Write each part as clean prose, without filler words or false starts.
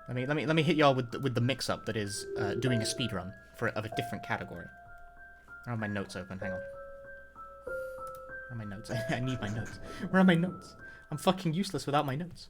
Let me hit y'all with the mix-up that is doing a speedrun of a different category. I have my notes open. Hang on. Where are my notes? I need my notes. Where are my notes? I'm fucking useless without my notes.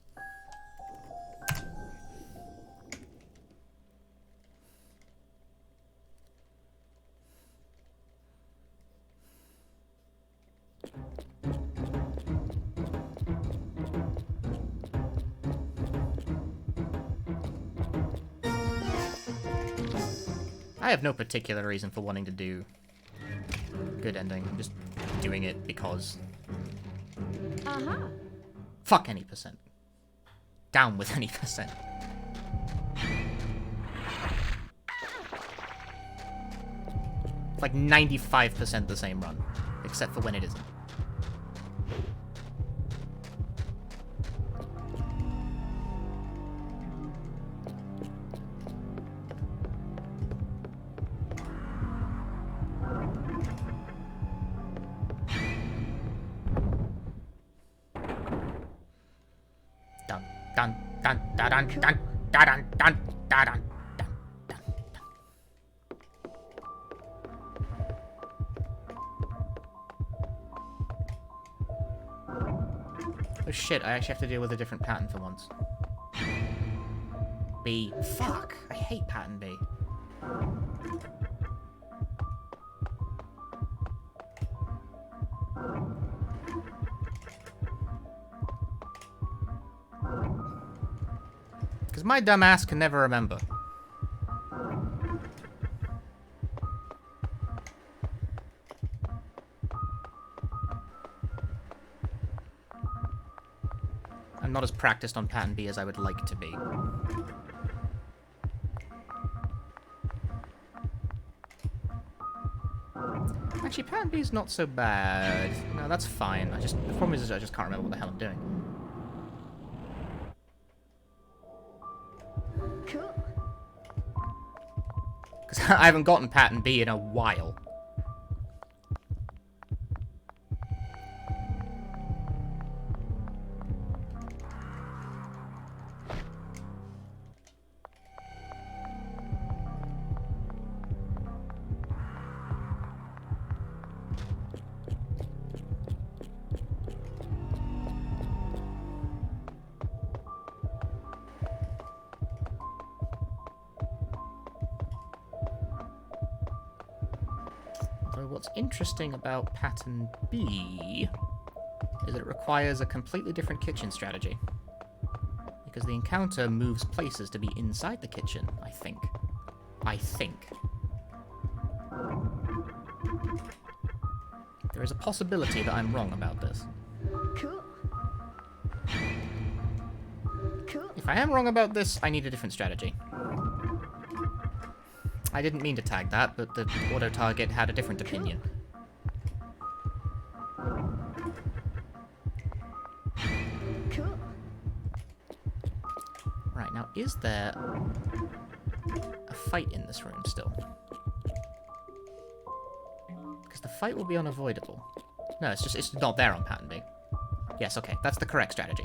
I have no particular reason for wanting to do good ending. I'm just doing it because. Fuck any percent. Down with any percent. It's like 95% the same run, except for when it isn't. Dun dun dun dun dun dun dun dun dun. Oh shit, I actually have to deal with a different pattern for once. B. Fuck! I hate pattern B. Because my dumb ass can never remember. I'm not as practiced on pattern B as I would like to be. Actually, pattern B is not so bad. No, that's fine. The problem is I just can't remember what the hell I'm doing. Cool. Because I haven't gotten pattern B in a while. What's interesting about pattern B is that it requires a completely different kitchen strategy. Because the encounter moves places to be inside the kitchen, I think. There is a possibility that I'm wrong about this. Cool. Cool. If I am wrong about this, I need a different strategy. I didn't mean to tag that, but the auto-target had a different opinion. Cool. Right, now is there a fight in this room still? Because the fight will be unavoidable. No, it's not there on pattern B. Yes, okay, that's the correct strategy.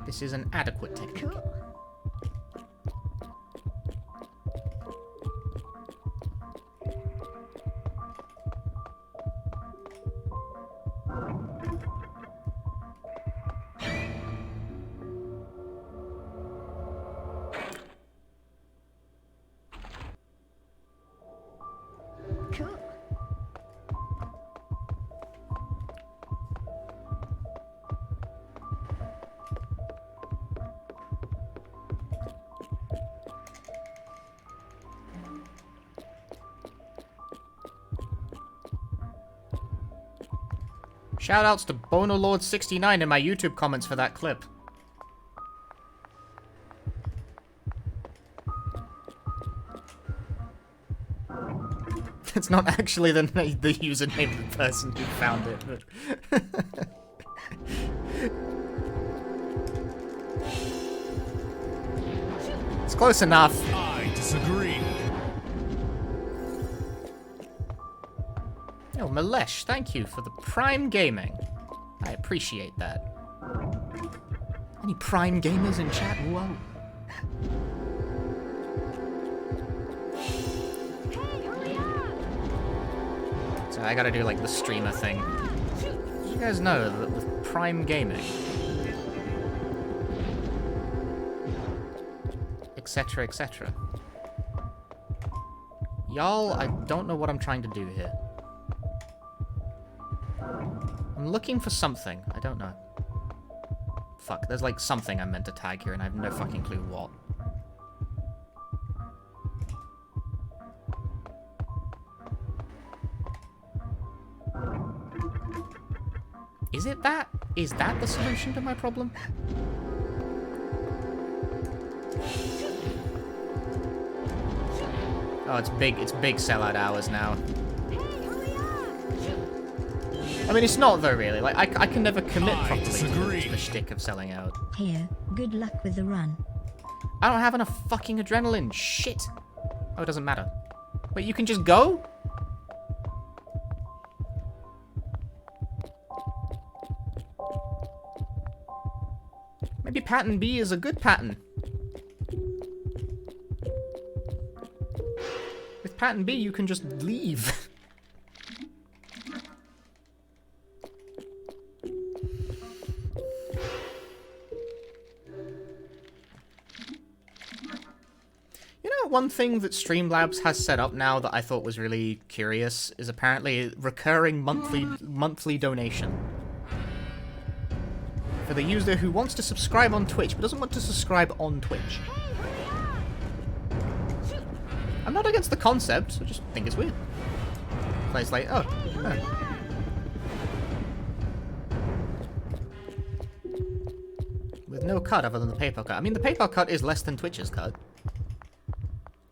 This is an adequate technique. Cool. Cool. Shoutouts to BonoLord69 in my YouTube comments for that clip. It's not actually the username of the person who found it, but... It's close enough. I disagree. Oh, Malesh, thank you for the Prime Gaming. I appreciate that. Any Prime Gamers in chat? Whoa. Hey, hurry up! So I gotta do like the streamer thing. Did you guys know that with Prime Gaming, etc., etc. Y'all, I don't know what I'm trying to do here. I'm looking for something. I don't know. Fuck, there's like something I'm meant to tag here and I have no fucking clue what. Is it that? Is that the solution to my problem? Oh, it's big sellout hours now. I mean, it's not though, really. Like, I can never commit properly to the shtick of selling out. Here, good luck with the run. I don't have enough fucking adrenaline. Shit. Oh, it doesn't matter. Wait, you can just go? Maybe pattern B is a good pattern. With pattern B, you can just leave. One thing that Streamlabs has set up now that I thought was really curious is apparently recurring monthly donation for the user who wants to subscribe on Twitch but doesn't want to subscribe on Twitch. I'm not against the concept, I just think it's weird. So it's like, oh. With no cut other than the PayPal cut. I mean, the PayPal cut is less than Twitch's cut.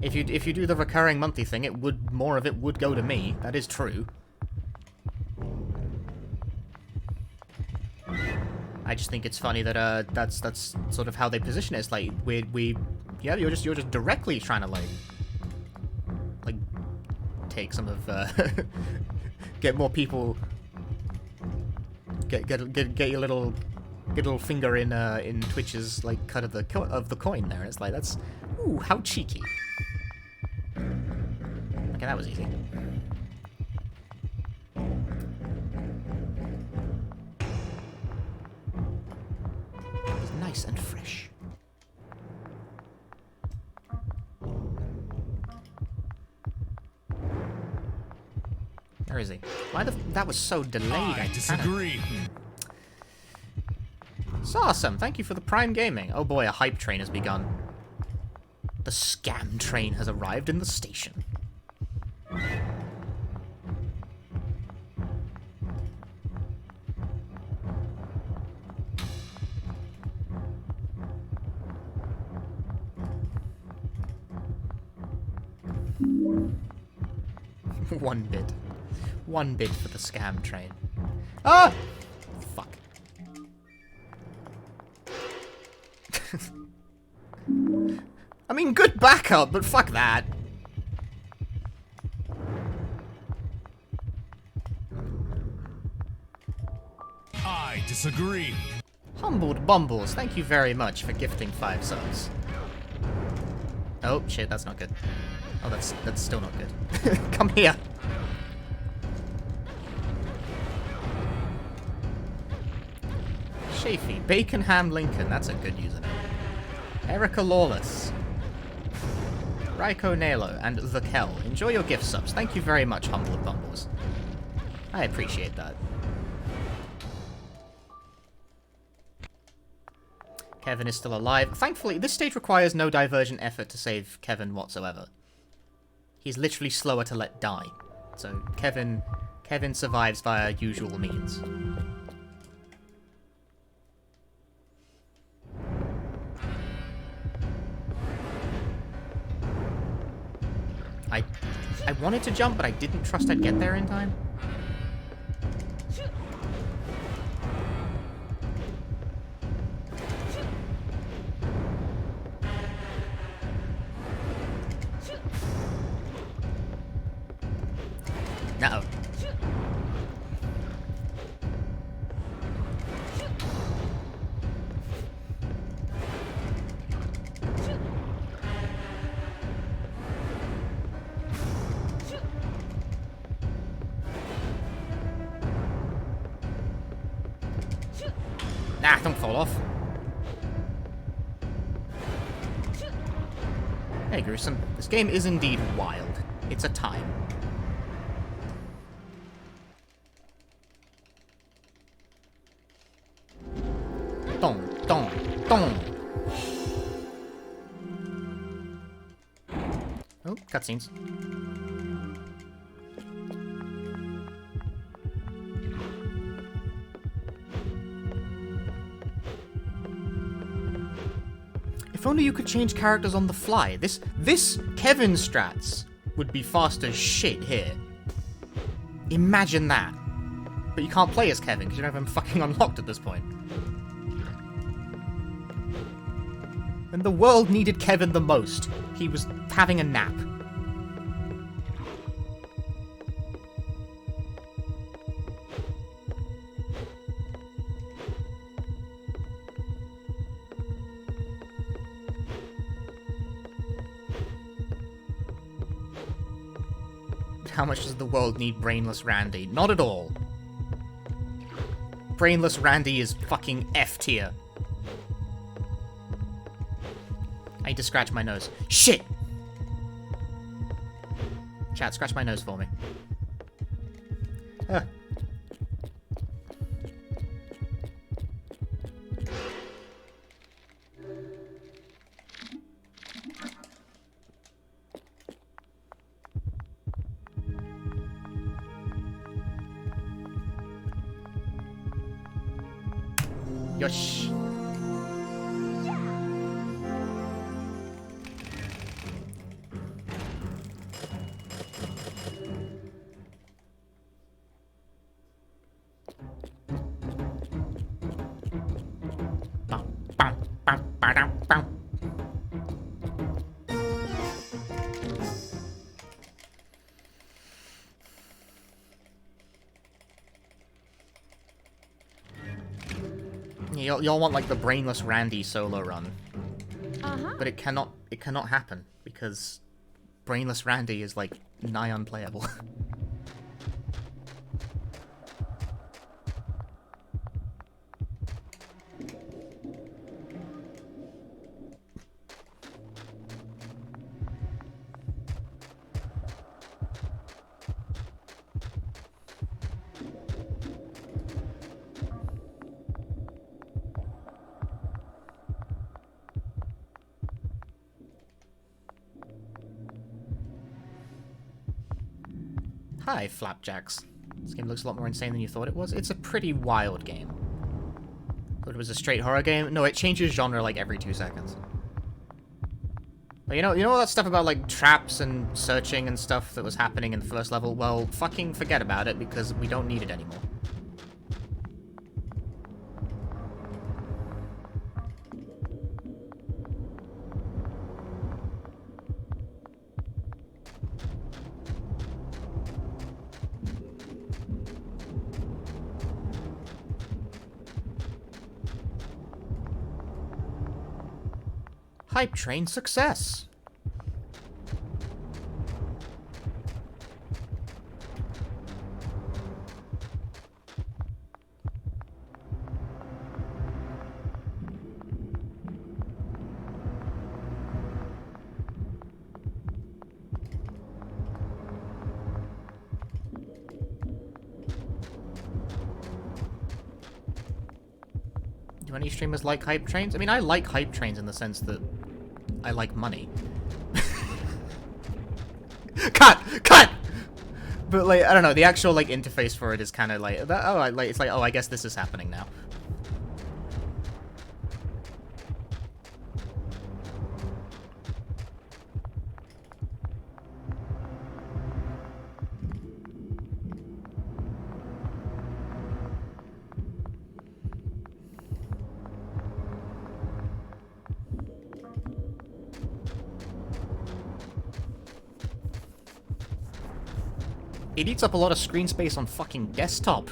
If you do the recurring monthly thing, more of it would go to me. That is true. I just think it's funny that that's sort of how they position it. It's like yeah, you're just directly trying to like take some of get more people, get your little finger in Twitch's like cut of the coin there. It's like that's ooh, how cheeky. Okay, that was easy. It was nice and fresh. Where is he? Why that was so delayed? I disagree. It's awesome. Thank you for the Prime Gaming. Oh boy, a hype train has begun. The scam train has arrived in the station. One bid for the scam train. Ah! Fuck. I mean, good backup, but fuck that. I disagree. Humbled Bumbles, thank you very much for gifting 5 subs. Oh, shit, that's not good. Oh, that's still not good. Come here. Chafee, Bacon Ham Lincoln, that's a good username. Erica Lawless. Raiko Nalo, and The Kewl. Enjoy your gift subs. Thank you very much, Humbled Bumbles. I appreciate that. Kevin is still alive. Thankfully, this stage requires no divergent effort to save Kevin whatsoever. He's literally slower to let die. So Kevin survives via usual means. I wanted to jump, but I didn't trust I'd get there in time. No. Ah, don't fall off. Hey, Gruesome. This game is indeed wild. It's a time. Dong, dong, dong. Oh, cutscenes. If only you could change characters on the fly. This Kevin strats would be fast as shit here. Imagine that. But you can't play as Kevin because you don't have him fucking unlocked at this point. And the world needed Kevin the most. He was having a nap. How much does the world need Brainless Randy? Not at all. Brainless Randy is fucking F tier. I need to scratch my nose. Shit! Chat, scratch my nose for me. Yosh. Y'all want like the Brainless Randy solo run. But it cannot happen because Brainless Randy is like nigh unplayable. Hi, Flapjacks. This game looks a lot more insane than you thought it was. It's a pretty wild game. Thought it was a straight horror game? No, it changes genre like every 2 seconds. But you know all that stuff about like traps and searching and stuff that was happening in the first level? Well, fucking forget about it because we don't need it anymore. Hype train success! Do any streamers like hype trains? I mean, I like hype trains in the sense that I like money. Cut! But like, I don't know, the actual like interface for it is kind of like, it's like, oh, I guess this is happening now. It eats up a lot of screen space on fucking desktop.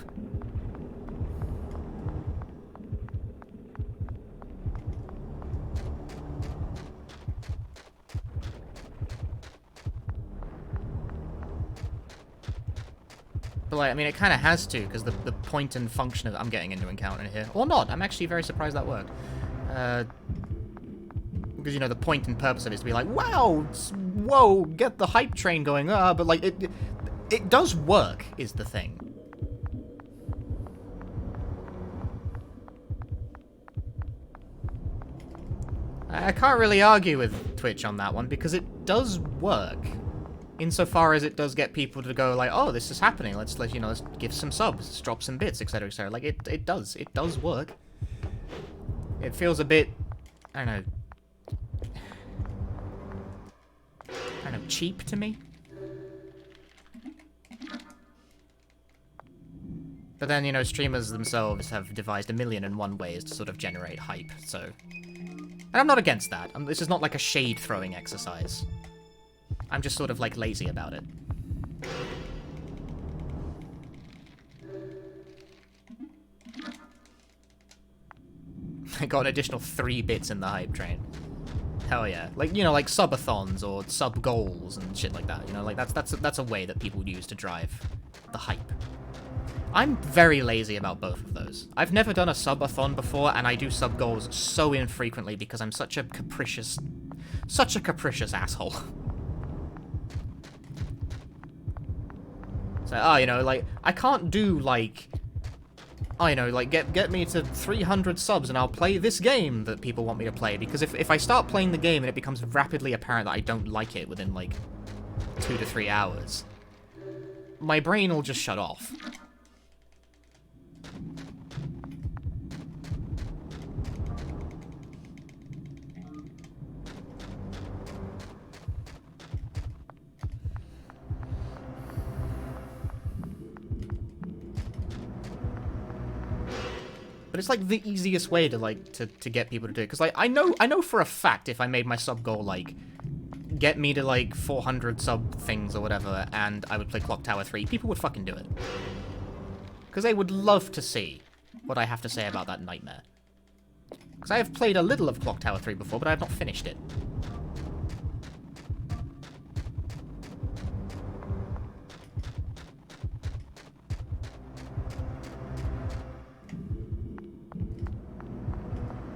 But, like, I mean, it kind of has to, because the point and function of... I'm getting into encounter here. Or not. I'm actually very surprised that worked. Because, you know, the point and purpose of it is to be like, wow, whoa, get the hype train going. But, like, it does work, is the thing. I can't really argue with Twitch on that one, because it does work. Insofar as it does get people to go like, oh, this is happening, let's give some subs, let's drop some bits, etc, etc. Like, it does work. It feels a bit, I don't know, cheap to me. But then, you know, streamers themselves have devised 1,000,001 ways to sort of generate hype, so... And I'm not against that. This is not like a shade-throwing exercise. I'm just sort of, like, lazy about it. I got an additional 3 bits in the hype train. Hell yeah. Like, you know, like subathons or sub-goals and shit like that. You know, like, that's a way that people use to drive the hype. I'm very lazy about both of those. I've never done a subathon before, and I do sub-goals so infrequently because I'm such a capricious asshole. So, oh, you know, like, I can't do, like, oh, you know, like, get me to 300 subs and I'll play this game that people want me to play, because if I start playing the game and it becomes rapidly apparent that I don't like it within, like, 2 to 3 hours, my brain will just shut off. But it's like the easiest way to like to get people to do it, because like I know for a fact if I made my sub goal like get me to like 400 sub things or whatever, and I would play Clock Tower 3, people would fucking do it, because they would love to see what I have to say about that nightmare. Because I have played a little of Clock Tower 3 before, but I have not finished it.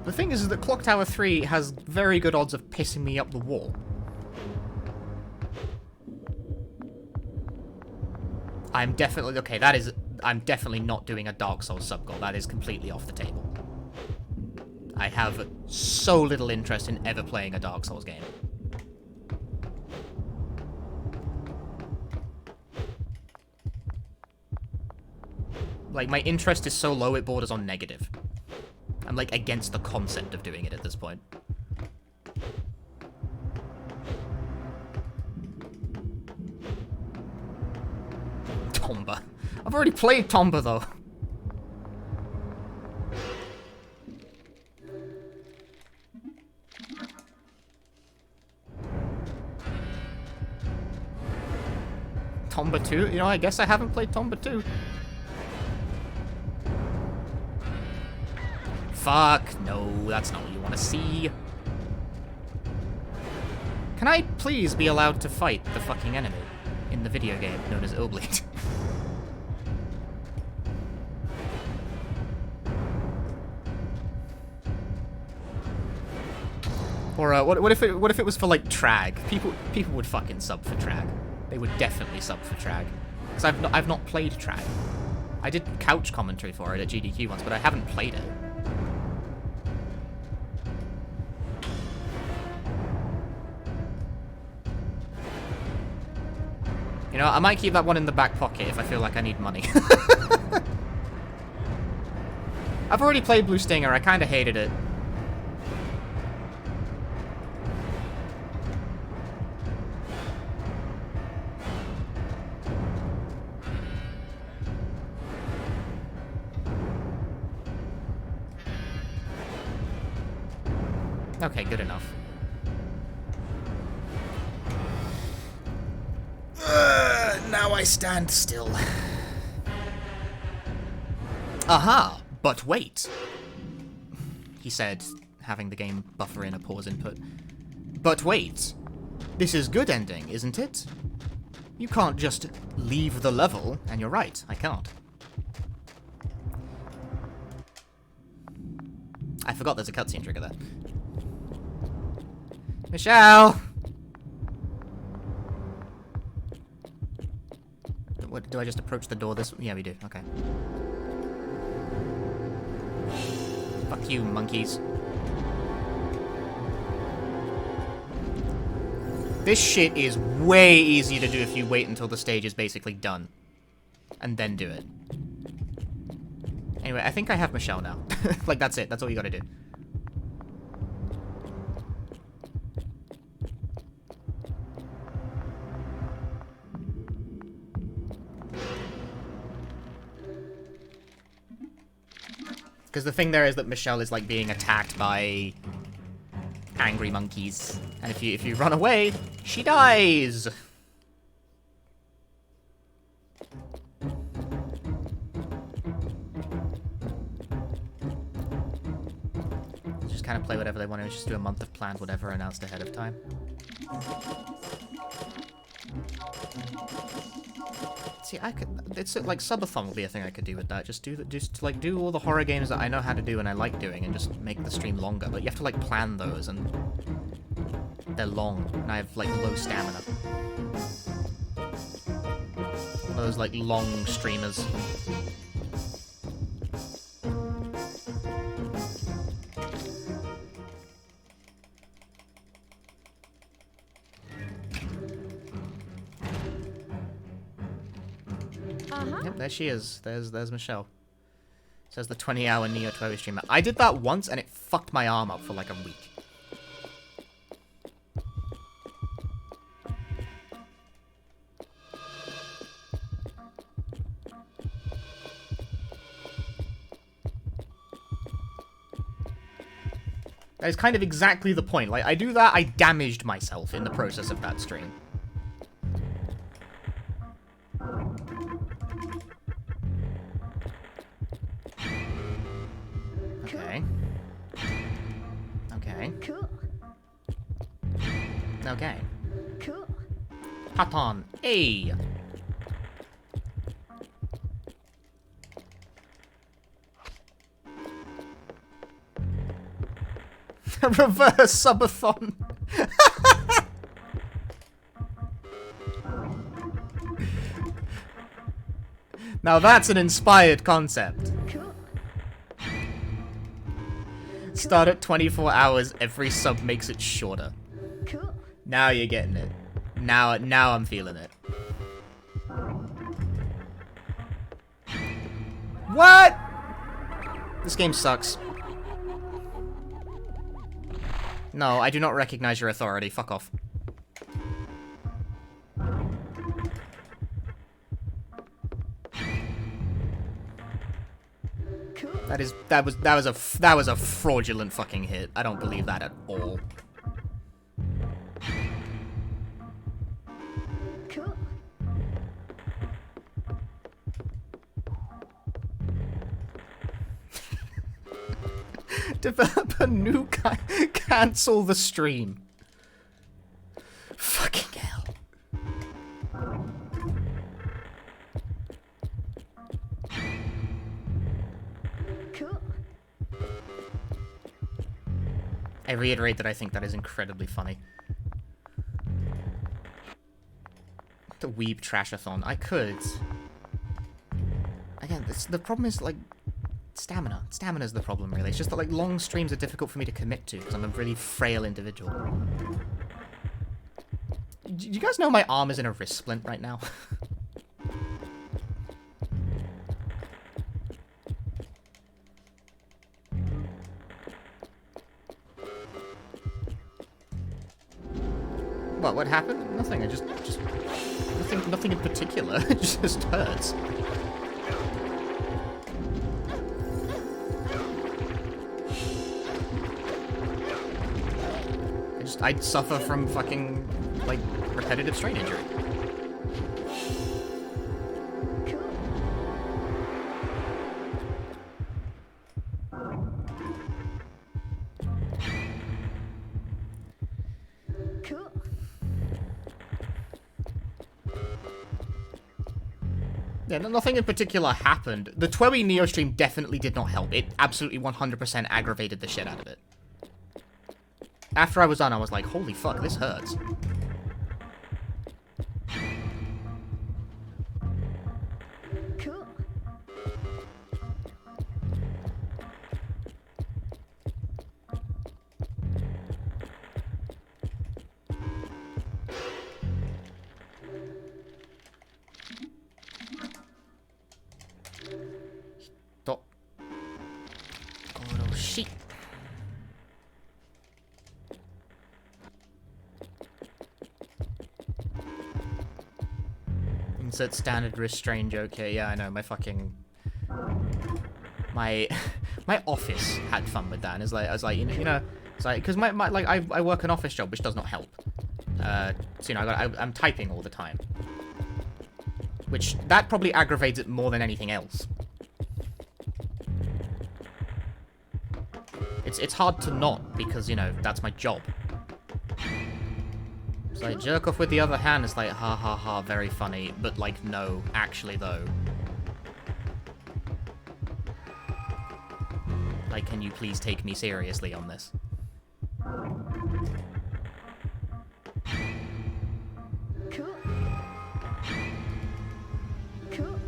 The thing is that Clock Tower 3 has very good odds of pissing me up the wall. I'm definitely... Okay, that is... I'm definitely not doing a Dark Souls sub-goal. That is completely off the table. I have so little interest in ever playing a Dark Souls game. Like, my interest is so low it borders on negative. I'm, like, against the concept of doing it at this point. Tomba. I've already played Tomba, though. Tomba 2? You know, I guess I haven't played Tomba 2. Fuck, no, that's not what you want to see. Can I please be allowed to fight the fucking enemy in the video game known as Illbleed? Or what if it was for like Trag? People would fucking sub for Trag. They would definitely sub for Trag, because I've not played Trag. I did couch commentary for it at GDQ once, but I haven't played it. You know, I might keep that one in the back pocket if I feel like I need money. I've already played Blue Stinger, I kinda hated it. Okay, good enough. Now I stand still. Aha! But wait! He said, having the game buffer in a pause input. But wait! This is good ending, isn't it? You can't just leave the level, and you're right, I can't. I forgot there's a cutscene trigger there. Michelle! What, do I just approach the door this... Yeah, we do. Okay. Fuck you, monkeys. This shit is way easier to do if you wait until the stage is basically done. And then do it. Anyway, I think I have Michelle now. Like, that's it. That's all you gotta do. Because the thing there is that Michelle is, like, being attacked by angry monkeys. And if you run away, she dies! Just kind of play whatever they want to, just do a month of planned whatever announced ahead of time. See, I could. It's like subathon will be a thing I could do with that. Just do all the horror games that I know how to do and I like doing, and just make the stream longer. But you have to like plan those, and they're long, and I have like low stamina. Those like long streamers. Yep, there she is. There's Michelle. Says the 20-hour Neo 12 streamer. I did that once and it fucked my arm up for like a week. That is kind of exactly the point. Like, I do that, I damaged myself in the process of that stream. Okay. Okay. Cool. Okay. Cool. Paton. A. Reverse subathon. Now that's an inspired concept. Cool. Start at 24 hours, every sub makes it shorter. Cool. Now you're getting it. Now I'm feeling it. What? This game sucks. No, I do not recognize your authority. Fuck off. Cool. That was a fraudulent fucking hit. I don't believe that at all. Cool. Develop a new cancel the stream. Fucking hell. Cool. I reiterate that I think that is incredibly funny. The weeb trashathon. I could. Again, the problem is, like, stamina. Stamina's the problem, really. It's just that, like, long streams are difficult for me to commit to, because I'm a really frail individual. Do you guys know my arm is in a wrist splint right now? What happened? Nothing. I just nothing in particular. It just hurts. I'd suffer from fucking, like, repetitive strain injury. Cool. Yeah, nothing in particular happened. The Twoey Neo stream definitely did not help. It absolutely 100% aggravated the shit out of it. After I was done, I was like, holy fuck, this hurts. Cool. Stop. Oh, shit. Insert standard restraint joke here. Yeah, I know. My fucking... My office had fun with that. And I was like, you know, it's like, because I work an office job, which does not help. So, you know, I'm typing all the time. Which, that probably aggravates it more than anything else. It's hard to not, because, you know, that's my job. It's like, jerk off with the other hand is like, ha ha ha, very funny. But, like, no, actually, though. Like, can you please take me seriously on this? Cool. Cool.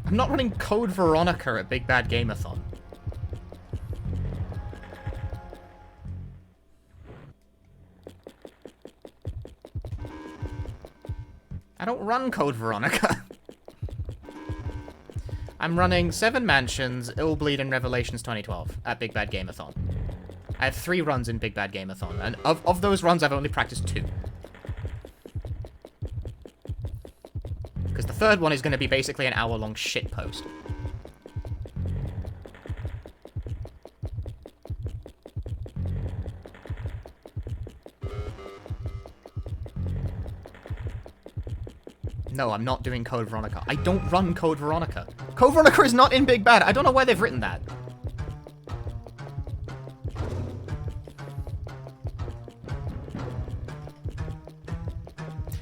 I'm not running Code Veronica at Big Bad Gameathon. I don't run Code Veronica. I'm running 7 Mansions, Illbleed, and Revelations 2012 at Big Bad Gameathon. I have 3 runs in Big Bad Gameathon, and of those runs, I've only practiced 2. Because the third one is going to be basically an hour-long shitpost. No, I'm not doing Code Veronica. I don't run Code Veronica. Code Veronica is not in Big Bad. I don't know why they've written that.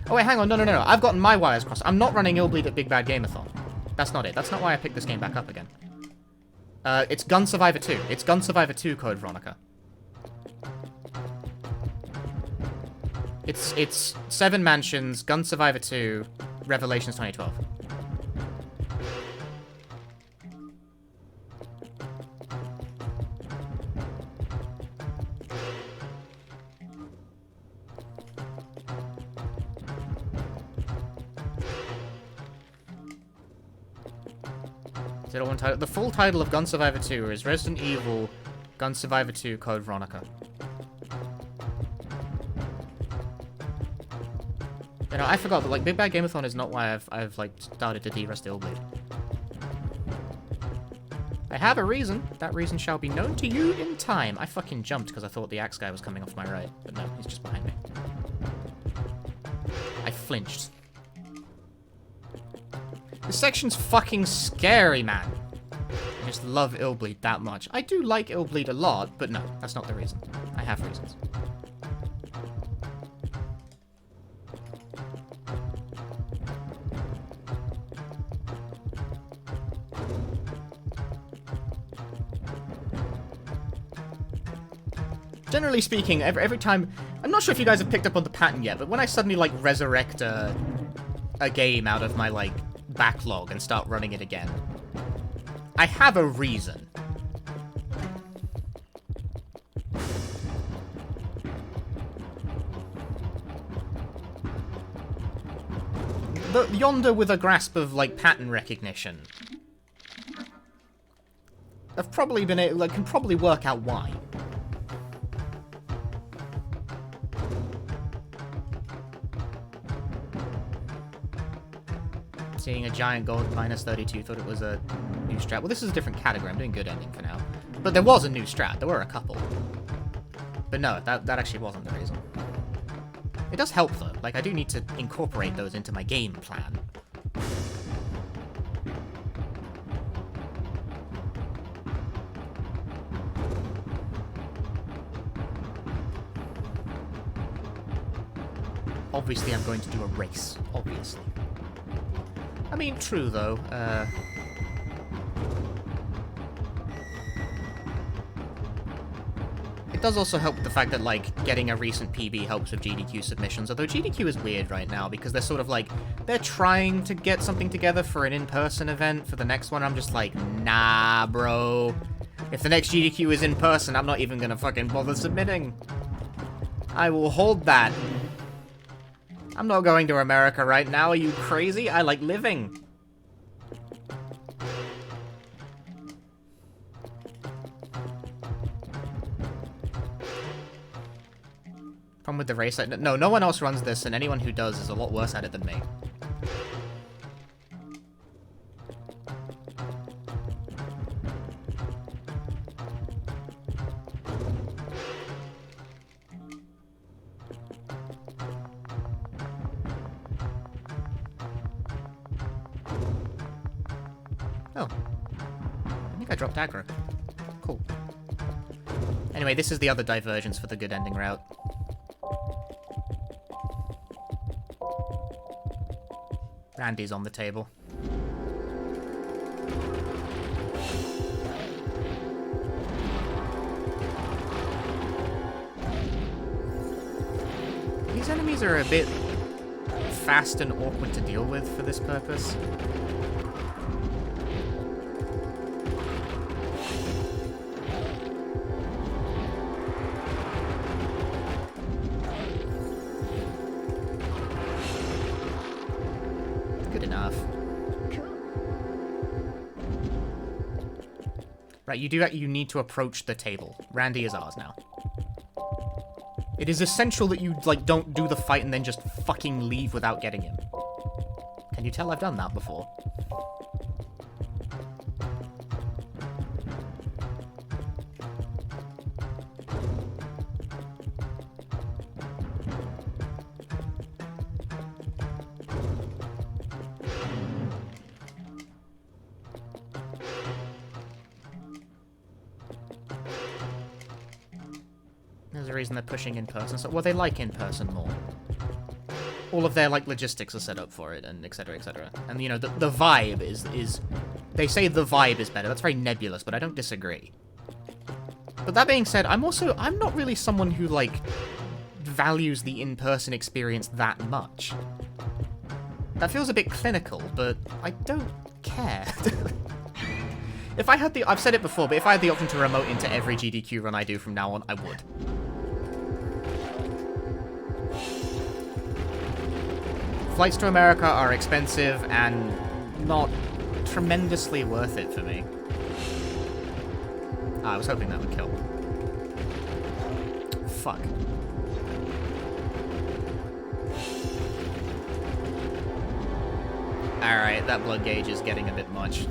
Oh wait, hang on. No. I've gotten my wires crossed. I'm not running Illbleed at Big Bad Gameathon. That's not it. That's not why I picked this game back up again. It's Gun Survivor 2. It's Gun Survivor 2 Code Veronica. It's 7 Mansions, Gun Survivor 2, Revelations 2012. Is it all one title? The full title of Gun Survivor 2 is Resident Evil Gun Survivor 2 Code Veronica. You know, I forgot, but like Big Bad Gameathon is not why I've like started to de-rust Illbleed. I have a reason. That reason shall be known to you in time. I fucking jumped because I thought the axe guy was coming off my right, but no, he's just behind me. I flinched. This section's fucking scary, man. I just love Illbleed that much. I do like Illbleed a lot, but no, that's not the reason. I have reasons. Generally speaking, every time... I'm not sure if you guys have picked up on the pattern yet, but when I suddenly, like, resurrect a game out of my, like, backlog and start running it again, I have a reason. Yonder with a grasp of, like, pattern recognition. I've probably been able... Like, can probably work out why. Seeing a giant gold minus 32, thought it was a new strat. Well, this is a different category. I'm doing good ending for now. But there was a new strat. There were a couple. But no, that actually wasn't the reason. It does help, though. Like, I do need to incorporate those into my game plan. obviously I'm going to do a race. Obviously. I mean, true, though. It does also help with the fact that, like, getting a recent PB helps with GDQ submissions, although GDQ is weird right now, because they're sort of like, they're trying to get something together for an in-person event for the next one. I'm just like, nah, bro. If the next GDQ is in person, I'm not even gonna fucking bother submitting. I will hold that. I'm not going to America right now, are you crazy? I like living. Problem with the race, no, no one else runs this, and anyone who does is a lot worse at it than me. Oh. I think I dropped aggro. Cool. Anyway, this is the other divergence for the good ending route. Randy's on the table. These enemies are a bit fast and awkward to deal with for this purpose. Right, you need to approach the table. Randy is ours now. It is essential that you, like, don't do the fight and then just fucking leave without getting him. Can you tell I've done that before? There's a reason they're pushing in person. So, well, they like in person more. All of their, like, logistics are set up for it, and etc, etc. And, you know, the vibe is... They say the vibe is better. That's very nebulous, but I don't disagree. But that being said, I'm not really someone who, like, values the in-person experience that much. That feels a bit clinical, but I don't care. If I had the... I've said it before, but if I had the option to remote into every GDQ run I do from now on, I would. Flights to America are expensive and not tremendously worth it for me. I was hoping that would kill. Fuck. Alright, that blood gauge is getting a bit much.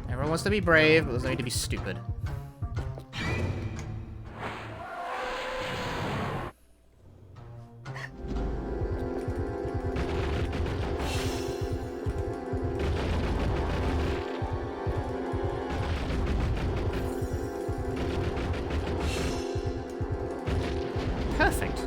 Everyone wants to be brave, but doesn't need to be stupid. Perfect.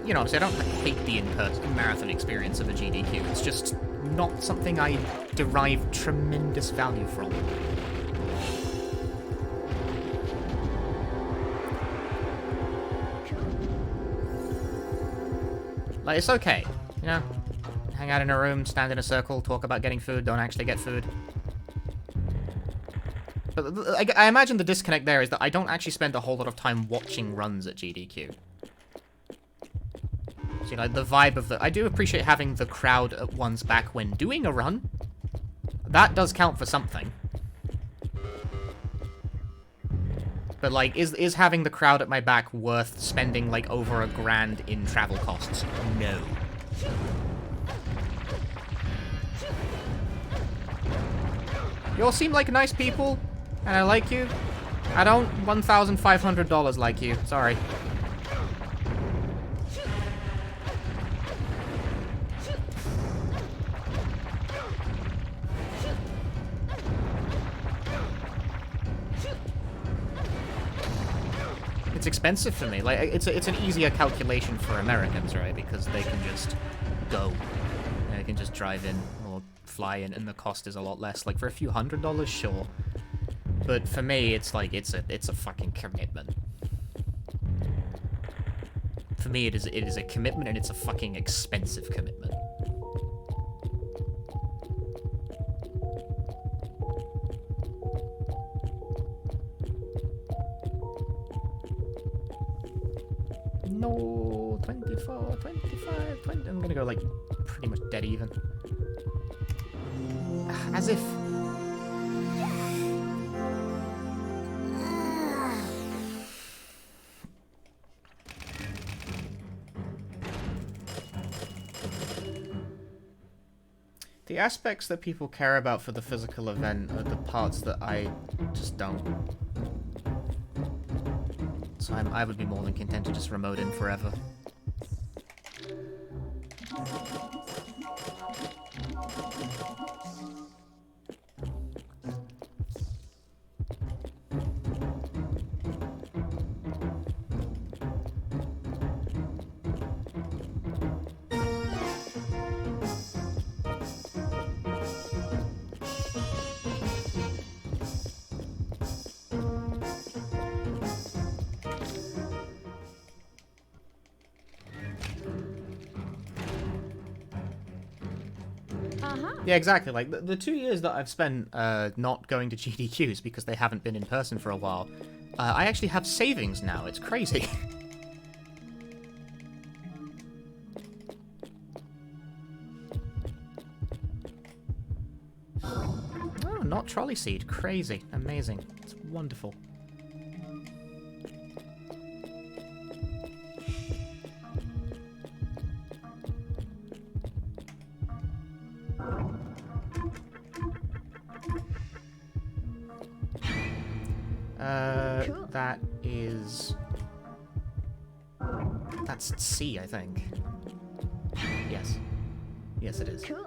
You know, obviously I don't hate the in-person marathon experience of a GDQ. It's just not something I derive tremendous value from. Like, it's okay, you know? Hang out in a room, stand in a circle, talk about getting food, don't actually get food. But I imagine the disconnect there is that I don't actually spend a whole lot of time watching runs at GDQ. So, you know, the vibe of the... I do appreciate having the crowd at one's back when doing a run. That does count for something. But, like, is having the crowd at my back worth spending, like, over $1,000 in travel costs? No. You all seem like nice people, and I like you. I don't $1,500 like you. Sorry. It's expensive for me. Like, it's an easier calculation for Americans, right? Because they can just go. They can just drive in or fly in, and the cost is a lot less. Like, for a few $100s, sure. But for me, it's like, it's a fucking commitment. For me, it is a commitment, and it's a fucking expensive commitment. No, 24, 25, 20. I'm gonna go, like, pretty much dead even. As if... The aspects that people care about for the physical event are the parts that I just don't. So I would be more than content to just remote in forever. Yeah, exactly. Like, the 2 years that I've spent not going to GDQs because they haven't been in person for a while, I actually have savings now. It's crazy. Oh, not trolley seed. Crazy. Amazing. It's wonderful. That is... That's C, I think. Yes. Yes, it is. Cool.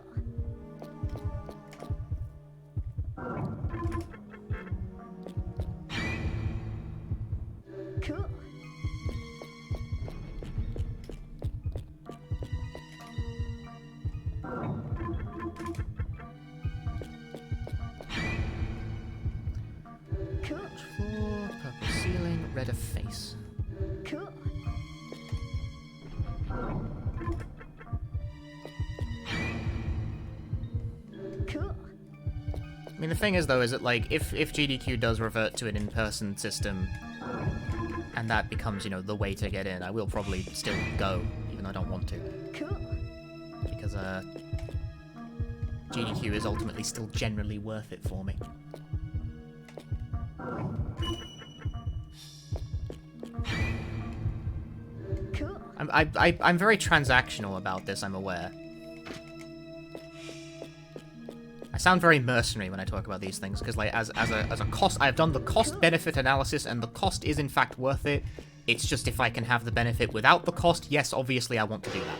Cool. Cool. Floor, purple ceiling, red of face. Cool. Cool. I mean, the thing is, though, is that, like, if GDQ does revert to an in-person system, and that becomes, you know, the way to get in, I will probably still go, even though I don't want to. Cool. Because, GDQ is ultimately still generally worth it for me. Cool. I'm very transactional about this, I'm aware. I sound very mercenary when I talk about these things, because, like, as a cost, I've done the cost-benefit analysis, and the cost is, in fact, worth it. It's just if I can have the benefit without the cost, yes, obviously I want to do that.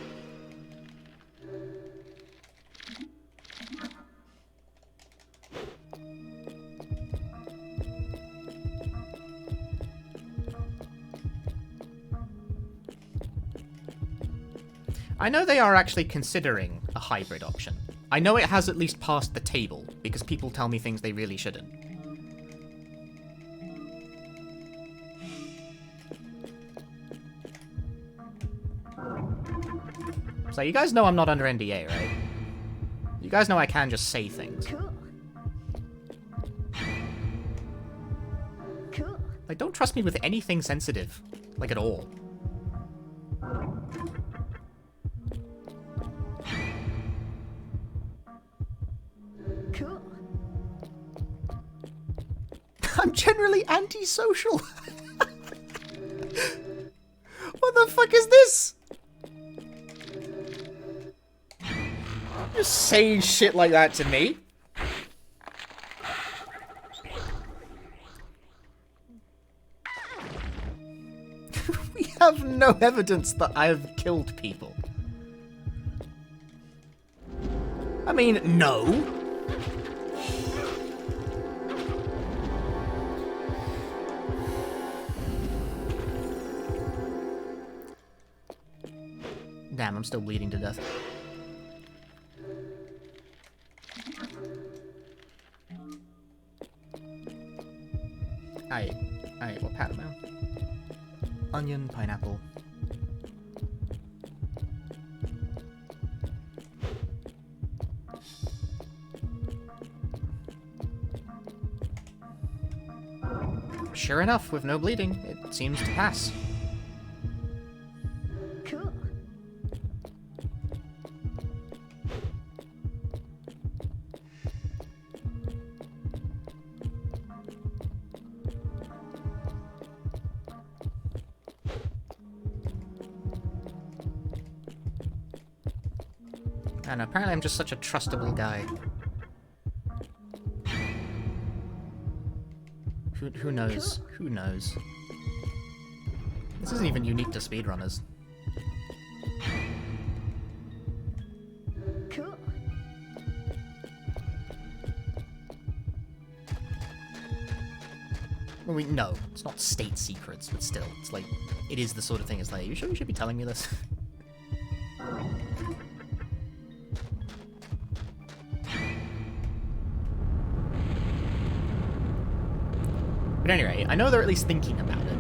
I know they are actually considering a hybrid option. I know it has at least passed the table, because people tell me things they really shouldn't. So you guys know I'm not under NDA, right? You guys know I can just say things. Cool. Cool. Like, don't trust me with anything sensitive. Like, at all. Cool. generally antisocial. What the fuck is this? Just saying shit like that to me. We have no evidence that I have killed people. I mean, no. Damn, I'm still bleeding to death. I ate what pat now? Onion, pineapple. Sure enough, with no bleeding, it seems to pass. Cool. And apparently I'm just such a trustable guy. Who knows? Who knows? This isn't even unique to speedrunners. Cool. Well, no, it's not state secrets, but still, it's like, it is the sort of thing, it's like, you sure you should be telling me this? But anyway, I know they're at least thinking about it.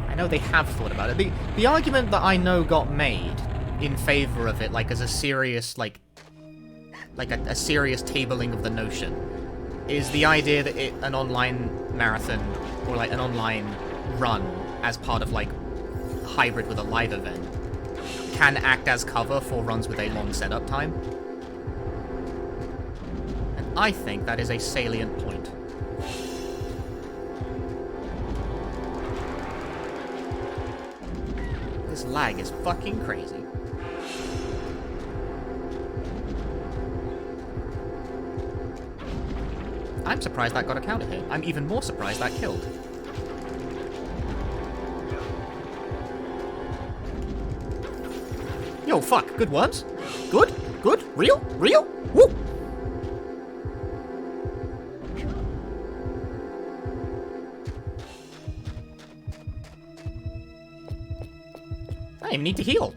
I know they have thought about it. The argument that I know got made in favor of it, like, as a serious, like a serious tabling of the notion, is the idea that an online marathon, or like an online run, as part of like hybrid with a live event, can act as cover for runs with a long setup time. And I think that is a salient point. This lag is fucking crazy. I'm surprised that got a counter hit. I'm even more surprised that killed. Yo, fuck. Good worms. Good. Good. Real. Real. Woo! I don't even need to heal.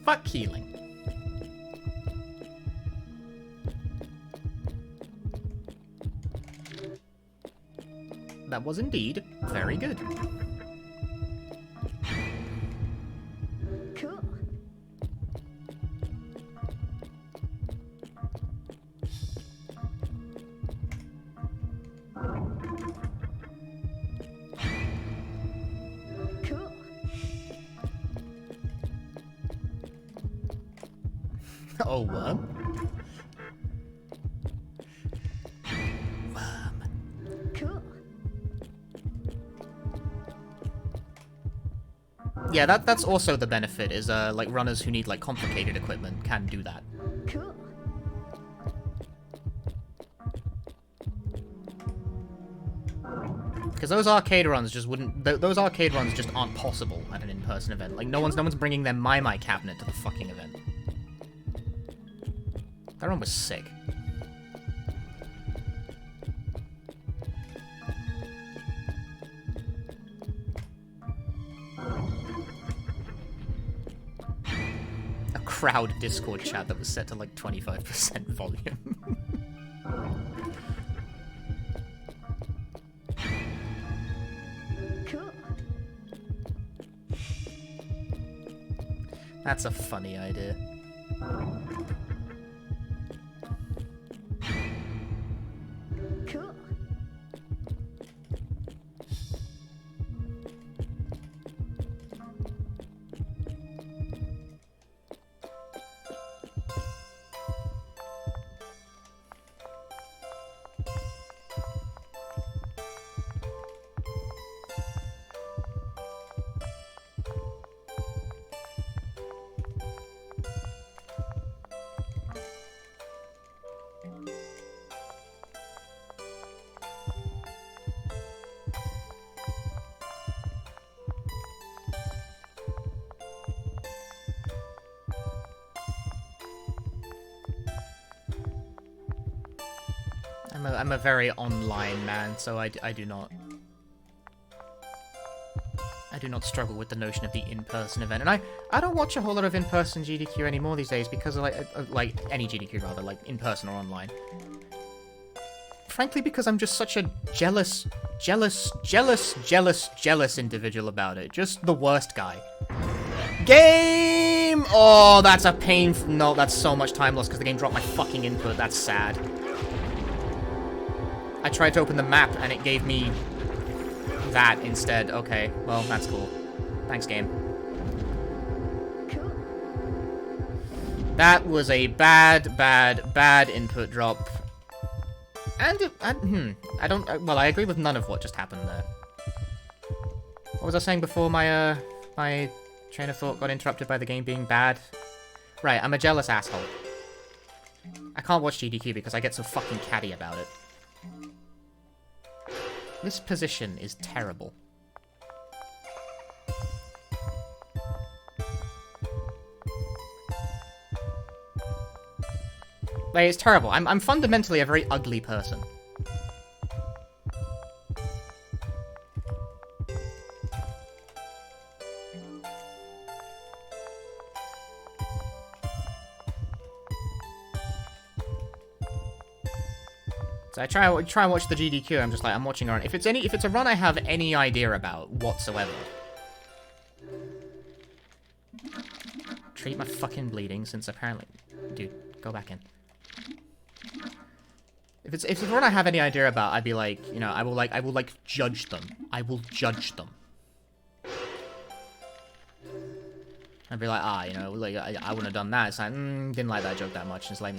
Fuck healing. That was indeed very good. Cool. Cool. Oh, worm. Cool. Yeah, that's also the benefit, is like runners who need like complicated equipment can do that. Cool. Because those arcade runs just wouldn't, those arcade runs just aren't possible at an in-person event. Like no one's bringing their My cabinet to the fucking event. That run was sick. Crowd Discord chat that was set to like 25% volume. Cool. That's a funny idea. Cool. I'm a very online man, so I do not struggle with the notion of the in-person event, and I don't watch a whole lot of in-person GDQ anymore these days because of like any GDQ rather, like in-person or online. Frankly, because I'm just such a jealous individual about it. Just the worst guy. Game! Oh, that's a pain. No, that's so much time lost because the game dropped my fucking input. That's sad. I tried to open the map and it gave me that instead. Okay, well, that's cool. Thanks, game. Cool. That was a bad input drop. And I agree with none of what just happened there. What was I saying before my train of thought got interrupted by the game being bad? Right, I'm a jealous asshole. I can't watch GDQ because I get so fucking catty about it. This position is terrible. Like, it's terrible. I'm fundamentally a very ugly person. So I try and watch the GDQ. I'm just like, I'm watching a run. If it's a run I have any idea about whatsoever. Treat my fucking bleeding, since apparently, dude, go back in. If it's a run I have any idea about, I'd be like, you know, I will judge them. I will judge them. I'd be like, you know, like I wouldn't have done that. It's like, didn't like that joke that much. It's like,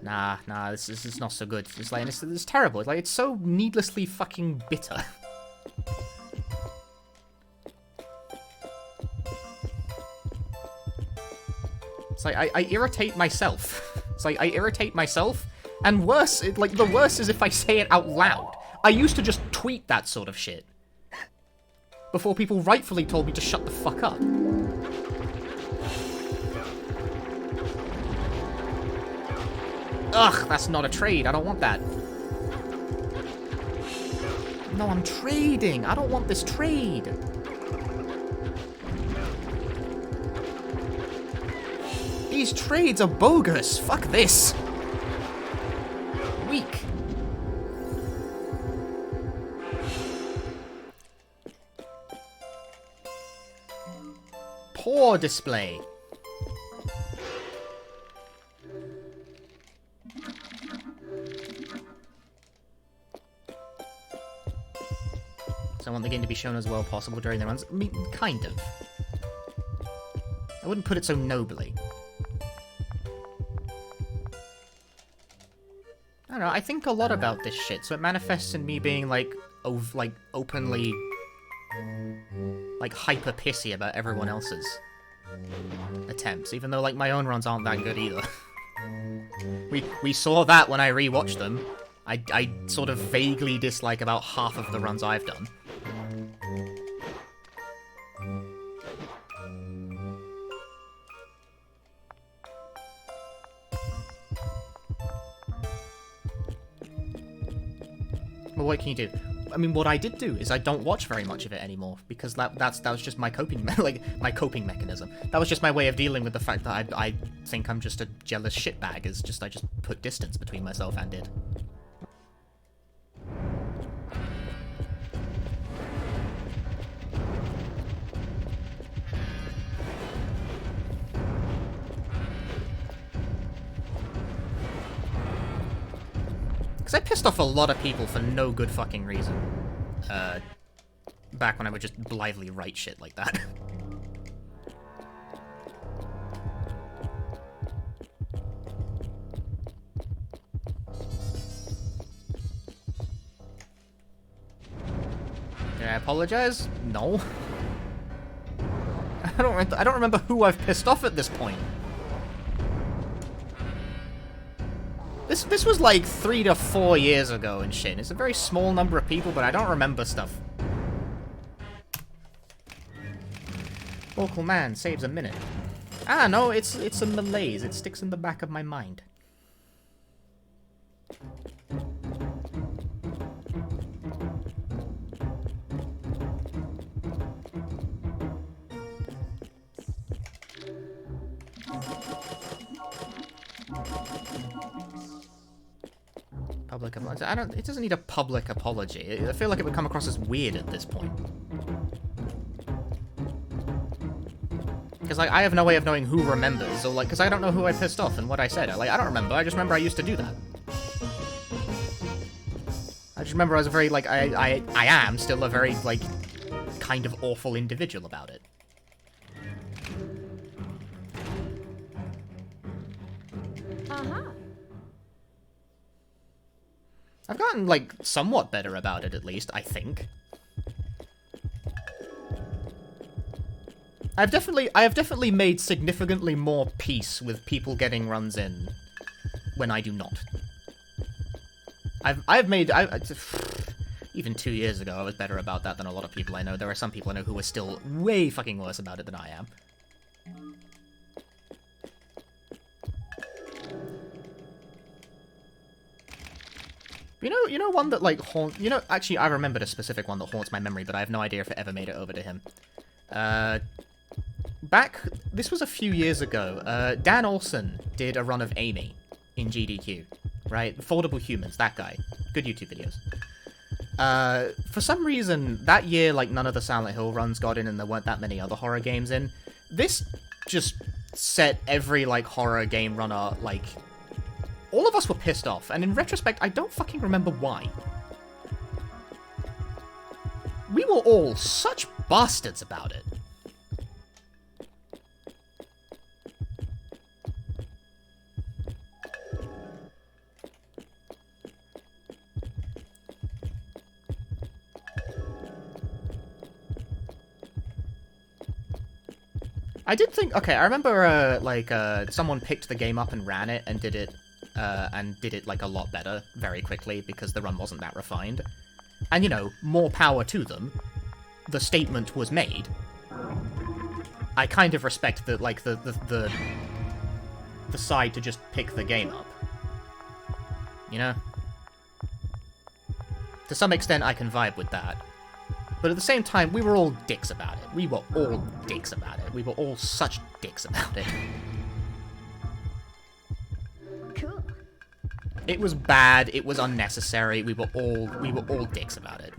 nah, this is not so good. It's like, it's terrible. It's like, it's so needlessly fucking bitter. It's like, I irritate myself. It's like, I irritate myself, and worse, the worst is if I say it out loud. I used to just tweet that sort of shit. Before people rightfully told me to shut the fuck up. Ugh, that's not a trade. I don't want that. No, I'm trading. I don't want this trade. These trades are bogus. Fuck this. Weak. Poor display. I want the game to be shown as well possible during the runs. I mean, kind of. I wouldn't put it so nobly. I don't know, I think a lot about this shit, so it manifests in me being, like, openly, like, hyper pissy about everyone else's attempts, even though, like, my own runs aren't that good either. we saw that when I rewatched them. I sort of vaguely dislike about half of the runs I've done. Well, what can you do? I mean, what I did do is I don't watch very much of it anymore because that was just my coping my coping mechanism. That was just my way of dealing with the fact that I think I'm just a jealous shitbag. I just put distance between myself and it. Because I pissed off a lot of people for no good fucking reason. Back when I would just blithely write shit like that. Did I apologize? No. I don't remember who I've pissed off at this point. This was like 3 to 4 years ago and shit. It's a very small number of people, but I don't remember stuff. Local man saves a minute. Ah, no, it's a malaise. It sticks in the back of my mind. Public apology. I don't. It doesn't need a public apology. I feel like it would come across as weird at this point. Because like I have no way of knowing who remembers, or like, because I don't know who I pissed off and what I said. Like I don't remember. I just remember I used to do that. I just remember I was a very like I am still a very like kind of awful individual about it. I've gotten, like, somewhat better about it, at least, I think. I have definitely made significantly more peace with people getting runs in when I do not. Even 2 years ago, I was better about that than a lot of people I know. There are some people I know who are still way fucking worse about it than I am. You know one that, like, actually, I remembered a specific one that haunts my memory, but I have no idea if it ever made it over to him. This was a few years ago, Dan Olsen did a run of Amy in GDQ, right? Foldable Humans, that guy. Good YouTube videos. For some reason, that year, like, none of the Silent Hill runs got in, and there weren't that many other horror games in. This just set every, like, horror game runner, like... All of us were pissed off, and in retrospect, I don't fucking remember why. We were all such bastards about it. I did think, okay, I remember, someone picked the game up and ran it and did it like a lot better very quickly because the run wasn't that refined. And, you know, more power to them. The statement was made. I kind of respect the side to just pick the game up. You know? To some extent, I can vibe with that. But at the same time, we were all dicks about it. We were all dicks about it. We were all such dicks about it. Cool. It was bad, it was unnecessary, we were all dicks about it.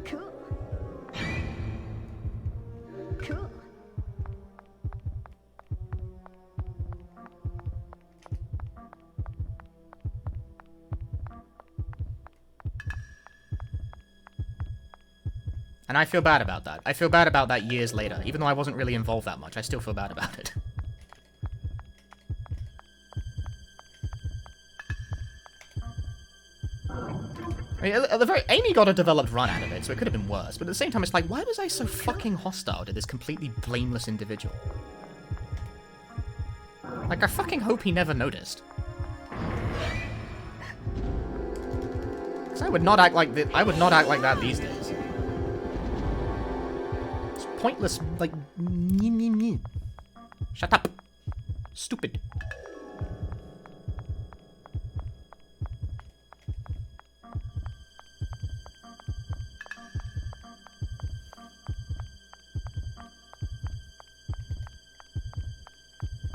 Cool. Cool. And I feel bad about that. I feel bad about that years later. Even though I wasn't really involved that much, I still feel bad about it. I mean, at the very... Amy got a developed run out of it, so it could have been worse. But at the same time, it's like, why was I so fucking hostile to this completely blameless individual? Like, I fucking hope he never noticed. Because I would not act like I would not act like that these days. Pointless, like, shut up. Stupid.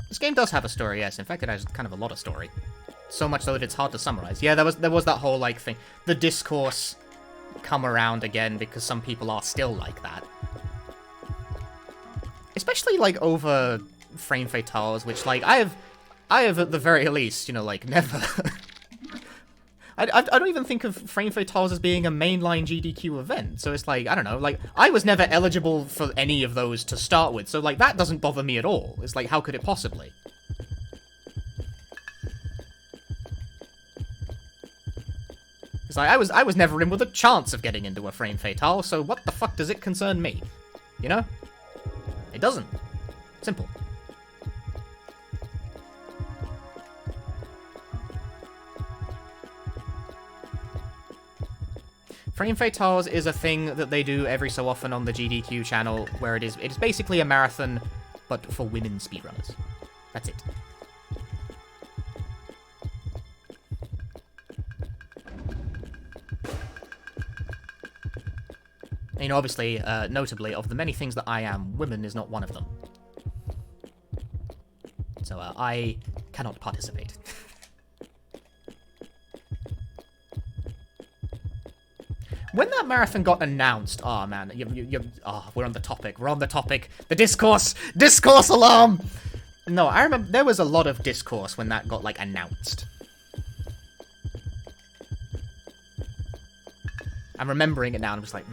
This game does have a story, yes. In fact, it has kind of a lot of story. So much so that it's hard to summarize. Yeah, there was that whole, like, thing. The discourse come around again because some people are still like that. Especially, like, over frame fatales, which, like, I have at the very least, you know, like, never... I don't even think of frame fatales as being a mainline GDQ event, so it's like, I don't know, like, I was never eligible for any of those to start with, so, like, that doesn't bother me at all. It's like, how could it possibly? It's like, I was never in with a chance of getting into a frame fatale, so what the fuck does it concern me? You know? It doesn't. Simple. Frame fatales is a thing that they do every so often on the GDQ channel, where it is basically a marathon, but for women speedrunners. That's it. You know, obviously, notably, of the many things that I am, women is not one of them. So, I cannot participate. When that marathon got announced, oh man, we're on the topic. We're on the topic. The discourse alarm. No, I remember there was a lot of discourse when that got like announced. I'm remembering it now, and I'm just like,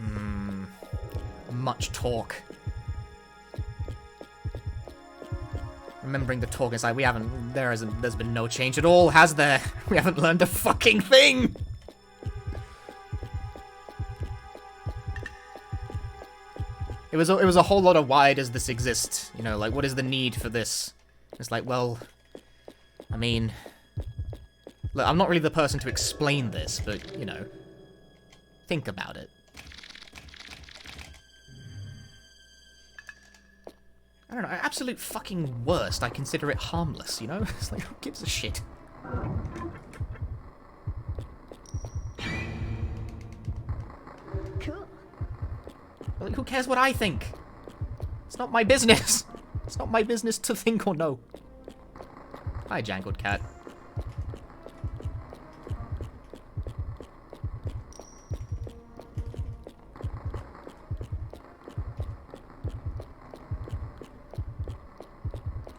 much talk. Remembering the talk, it's like there's been no change at all, has there? We haven't learned a fucking thing. It was a whole lot of why does this exist? You know, like, what is the need for this? It's like, well, I mean, look, I'm not really the person to explain this, but, you know, think about it. I don't know, absolute fucking worst, I consider it harmless, you know? It's like, who gives a shit? Cool. Like, who cares what I think? It's not my business. It's not my business to think or know. Hi, Jangled Cat.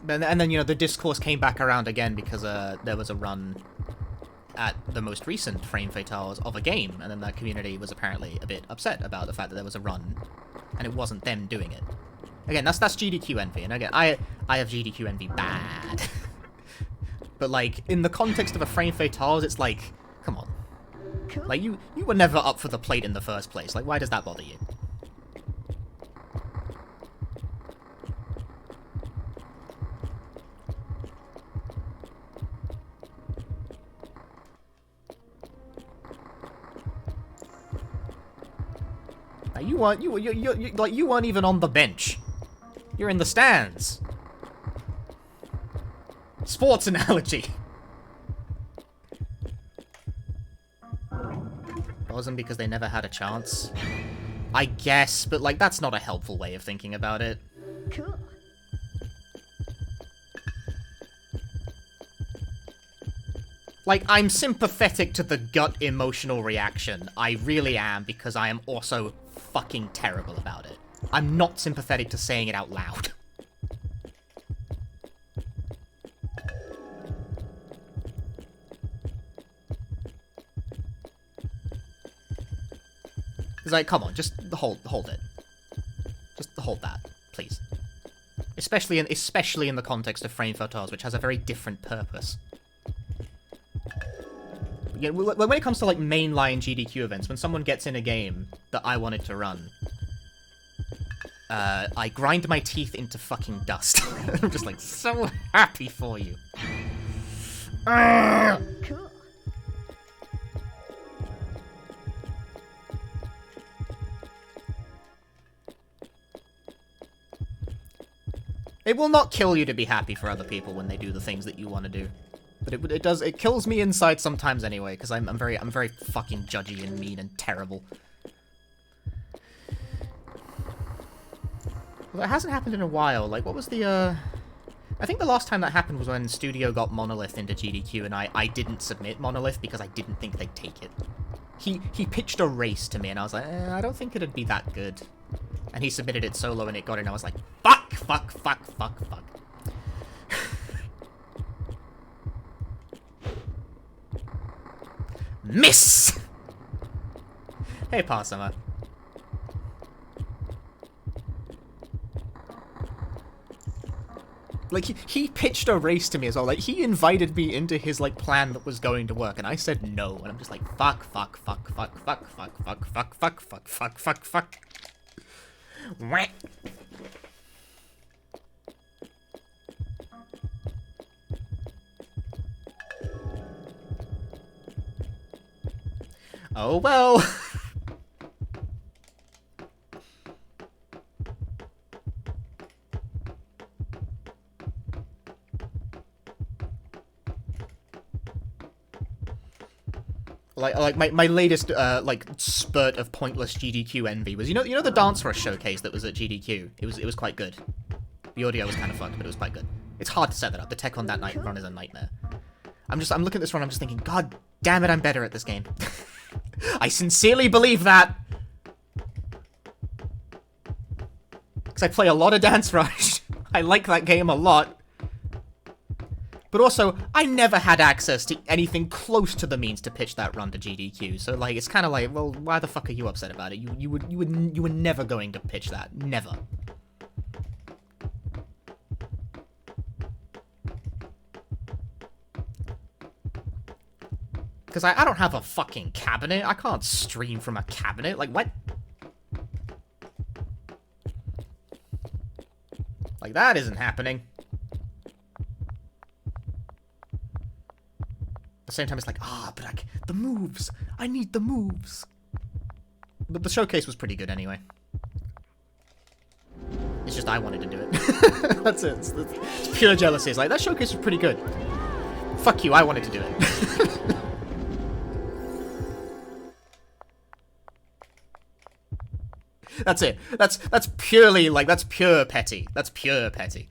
And then, you know, the discourse came back around again because there was a run at the most recent Frame Fatales of a game, and then that community was apparently a bit upset about the fact that there was a run, and it wasn't them doing it. Again, that's GDQ envy, and again, I have GDQ envy bad. But, like, in the context of a Frame Fatales, it's like, come on. Cool. Like, you were never up for the plate in the first place. Like, why does that bother you? You weren't even on the bench. You're in the stands. Sports analogy. Wasn't because they never had a chance. I guess, but like that's not a helpful way of thinking about it. Cool. Like, I'm sympathetic to the gut emotional reaction. I really am, because I am also fucking terrible about it. I'm not sympathetic to saying it out loud. It's like, come on, just hold it. Just hold that, please. Especially in the context of Frame Fatales, which has a very different purpose. You know, when it comes to like mainline GDQ events, when someone gets in a game that I wanted to run, I grind my teeth into fucking dust. I'm just like so happy for you. Cool. It will not kill you to be happy for other people when they do the things that you want to do. But it kills me inside sometimes anyway, because I'm very fucking judgy and mean and terrible. Well, that hasn't happened in a while. Like, what was the, I think the last time that happened was when Studio got Monolith into GDQ, and I didn't submit Monolith because I didn't think they'd take it. He pitched a race to me, and I was like, I don't think it'd be that good. And he submitted it solo, and it got in, and I was like, fuck. Miss! Hey, Parsama. Like, he pitched a race to me as well. Like, he invited me into his, like, plan that was going to work, and I said no. And I'm just like, fuck. Wah. Oh well. Like my latest like spurt of pointless GDQ envy was, you know the Dance Rush showcase that was at GDQ. It was quite good. The audio was kind of fucked, but it was quite good. It's hard to set that up. The tech on that night run is a nightmare. I'm looking at this run, I'm just thinking, God damn it, I'm better at this game. I sincerely believe that. Because I play a lot of Dance Rush. I like that game a lot. But also, I never had access to anything close to the means to pitch that run to GDQ. So like, it's kind of like, well, why the fuck are you upset about it? You were never going to pitch that. Never. Because I don't have a fucking cabinet. I can't stream from a cabinet. Like, what? Like, that isn't happening. At the same time, it's like, but the moves. I need the moves. But the showcase was pretty good anyway. It's just I wanted to do it. That's it. It's pure jealousy. It's like, that showcase was pretty good. Fuck you, I wanted to do it. That's it. That's purely, like, that's pure petty. That's pure petty.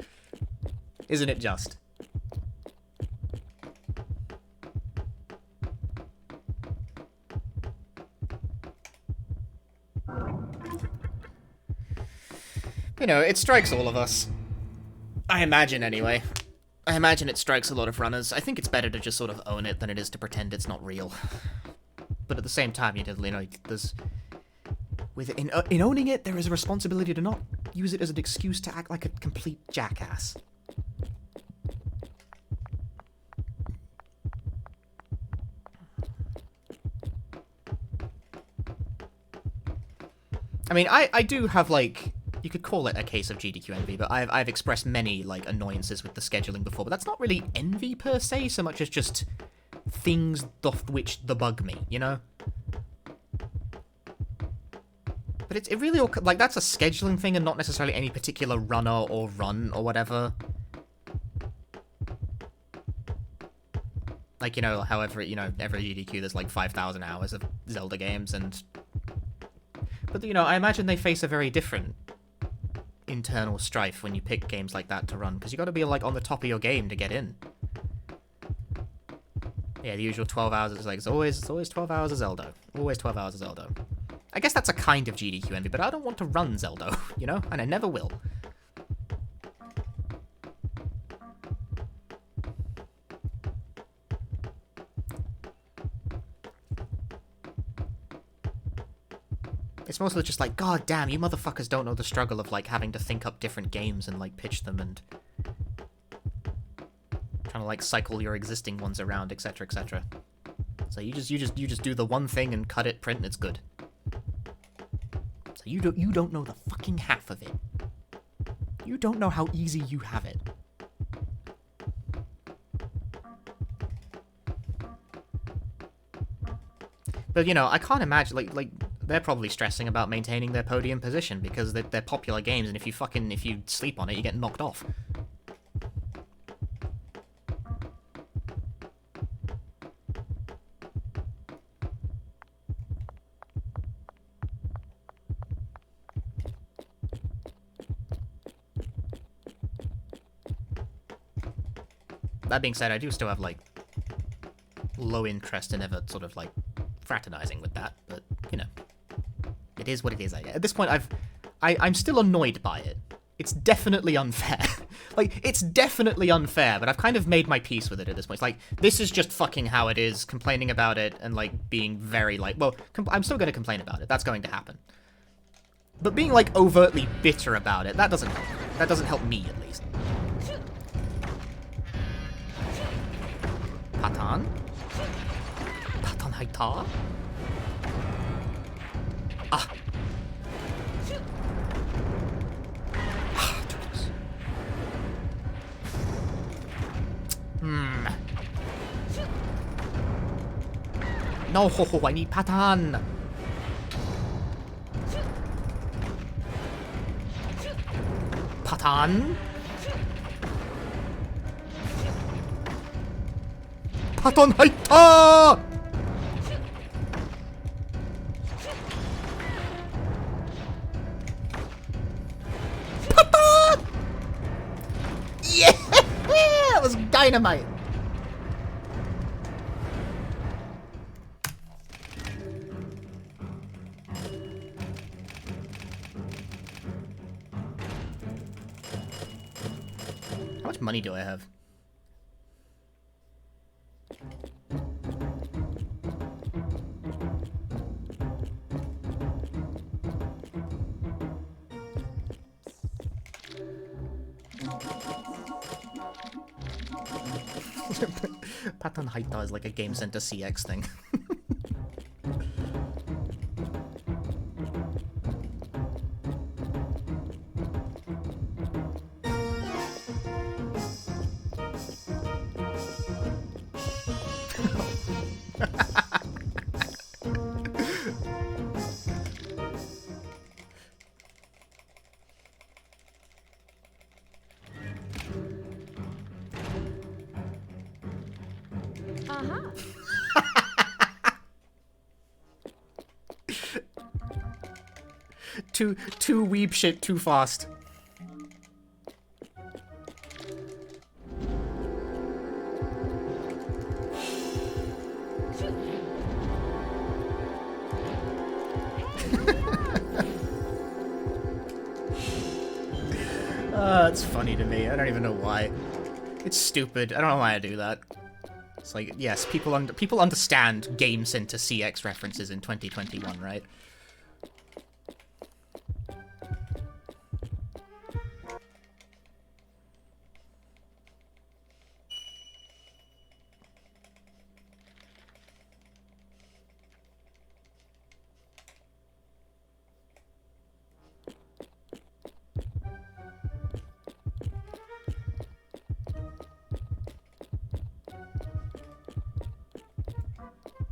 Isn't it just? You know, it strikes all of us. I imagine, anyway. I imagine it strikes a lot of runners. I think it's better to just sort of own it than it is to pretend it's not real. But at the same time, you know, there's... In owning it, there is a responsibility to not use it as an excuse to act like a complete jackass. I mean, I do have, like, you could call it a case of GDQ envy, but I've expressed many, like, annoyances with the scheduling before, but that's not really envy per se, so much as just things doth which the bug me, you know? But it really all, like, that's a scheduling thing and not necessarily any particular runner or run or whatever. Like, you know, however, you know, every GDQ there's like 5,000 hours of Zelda games and... But, you know, I imagine they face a very different internal strife when you pick games like that to run, because you got to be, like, on the top of your game to get in. Yeah, the usual 12 hours is like, it's always 12 hours of Zelda. Always 12 hours of Zelda. I guess that's a kind of GDQ envy, but I don't want to run Zelda, you know? And I never will. It's mostly just like, God damn, you motherfuckers don't know the struggle of, like, having to think up different games and, like, pitch them and... trying to, like, cycle your existing ones around, etc., etc. So you just do the one thing and cut it, print, and it's good. So you don't know the fucking half of it. You don't know how easy you have it. But, you know, I can't imagine, like they're probably stressing about maintaining their podium position because they're popular games, and if you sleep on it, you get knocked off. That being said, I do still have, like, low interest in ever sort of, like, fraternizing with that, but, you know, it is what it is. At this point, I'm still annoyed by it. It's definitely unfair. Like, it's definitely unfair, but I've kind of made my peace with it at this point. It's like, this is just fucking how it is, complaining about it, and, like, being very, like, well, I'm still going to complain about it. That's going to happen. But being, like, overtly bitter about it, that doesn't help. That doesn't help me, at least. Patan? Patan Haita? Ah. No, I need Patan. Patan? Patan Haita! dynamite! How much money do I have? Pattern Haita is like a Game Center CX thing. Too weeb shit too fast. It's funny to me. I don't even know why. It's stupid. I don't know why I do that. It's like, yes, people understand Game Center CX references in 2021, right?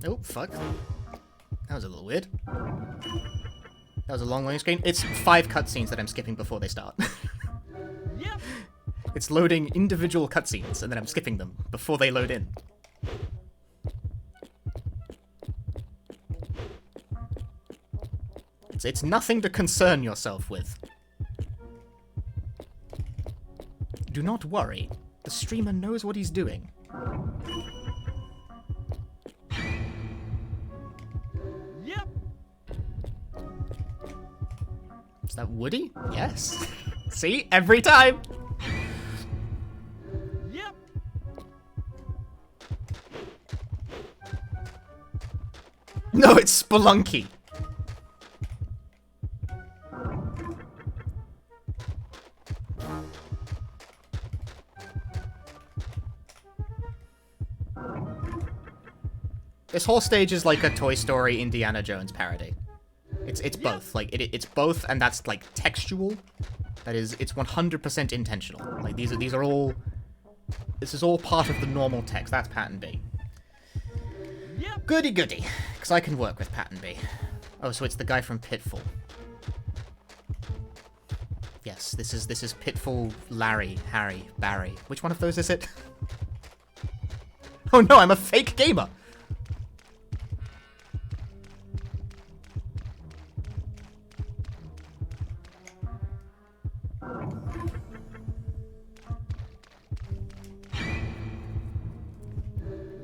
Oh, fuck. That was a little weird. That was a long loading screen. It's 5 cutscenes that I'm skipping before they start. Yep. It's loading individual cutscenes, and then I'm skipping them before they load in. It's nothing to concern yourself with. Do not worry. The streamer knows what he's doing. Yep. Is that Woody? Yes. See? Every time! Yep. No, it's Spelunky. This whole stage is like a Toy Story Indiana Jones parody. It's both. Like it's both, and that's like textual. That is, it's 100% intentional. Like these are all. This is all part of the normal text. That's pattern B. Yep. Goody goody, because I can work with pattern B. Oh, so it's the guy from Pitfall. Yes, this is Pitfall, Larry, Harry, Barry. Which one of those is it? Oh no, I'm a fake gamer.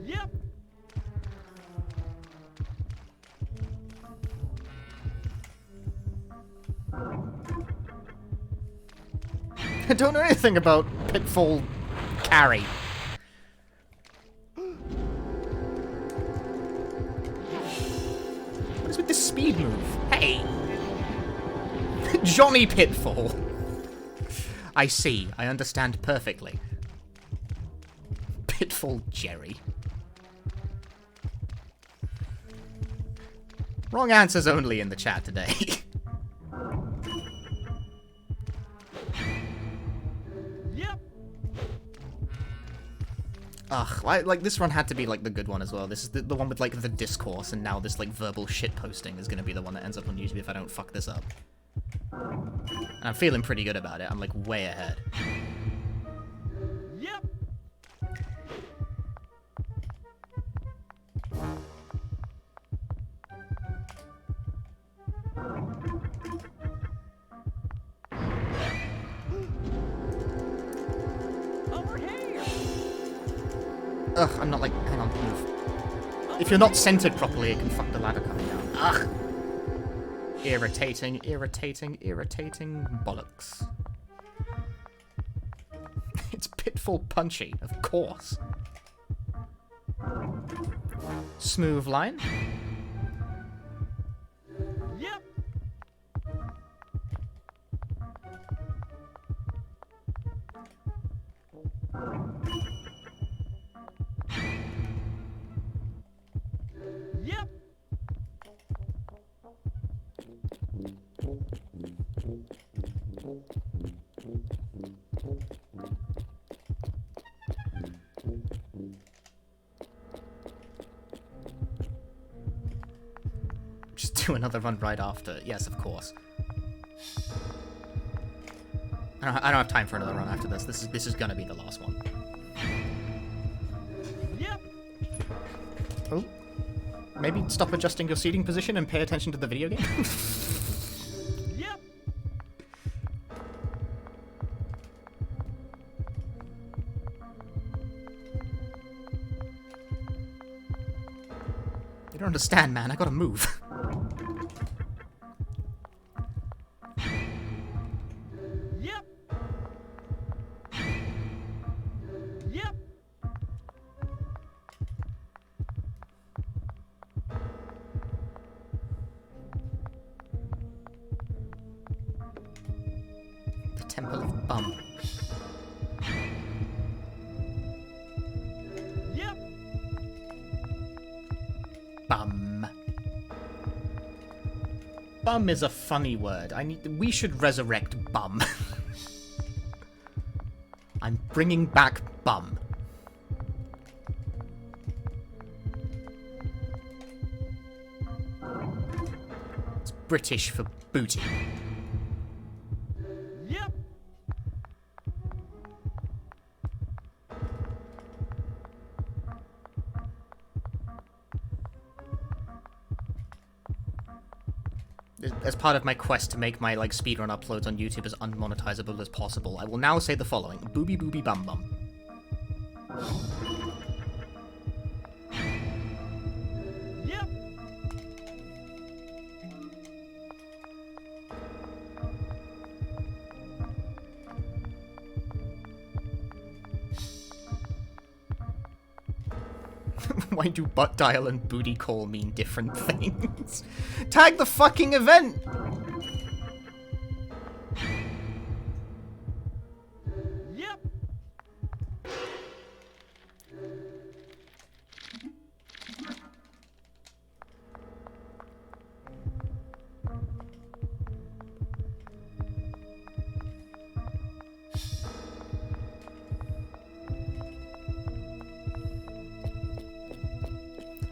Yep. I don't know anything about Pitfall Carry. What is with this speed move? Hey! Johnny Pitfall. I see. I understand perfectly. Pitfall Jerry. Wrong answers only in the chat today. Yep. Ugh, like this run had to be like the good one as well. This is the one with like the discourse, and now this like verbal shit posting is gonna be the one that ends up on YouTube if I don't fuck this up. And I'm feeling pretty good about it. I'm like way ahead. Yep. Over here. Ugh, I'm not like... Hang on, move. If you're not centered properly, it can fuck the ladder coming down. Ugh! Irritating, irritating, irritating bollocks. It's Pitfall Punchy, of course. Smooth line. Yep. Yep. Just do another run right after. Yes, of course. I don't have time for another run after this. This is gonna be the last one. Yep. Oh. Maybe stop adjusting your seating position and pay attention to the video game? Yep. You don't understand, man. I gotta move. Yep. Yep. The Temple of Bum. Yep. Bum. Bum is a funny word. We should resurrect bum. I'm bringing back bum. It's British for booty. Yep. As part of my quest to make my speedrun uploads on YouTube as unmonetizable as possible, I will now say the following: booby booby bum bum. Yep. Why do butt dial and booty call mean different things? Tag the fucking event! Yep.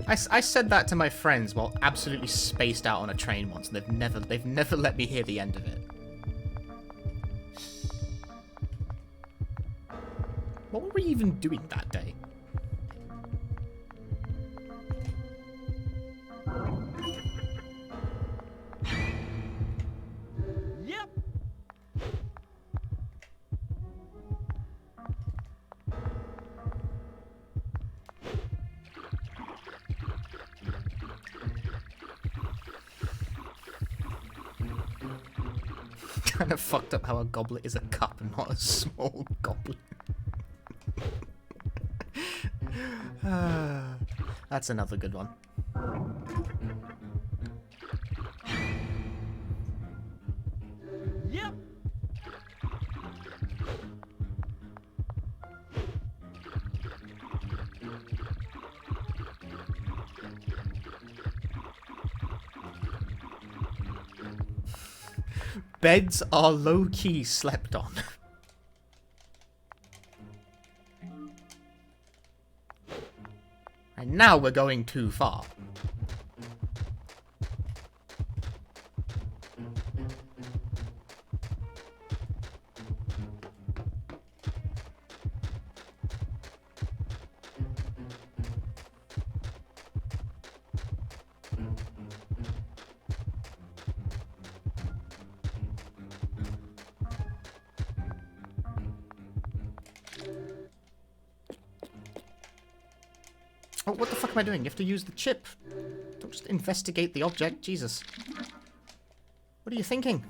I said that to my friends while absolutely spaced out on a train once, and they've never let me hear the end of it. What were we even doing that day? Yep. Kind of fucked up how a goblet is a cup and not a small goblet. That's another good one. Yep. Beds are low-key slept on. And now we're going too far. Oh, what the fuck am I doing? You have to use the chip. Don't just investigate the object. Jesus. What are you thinking?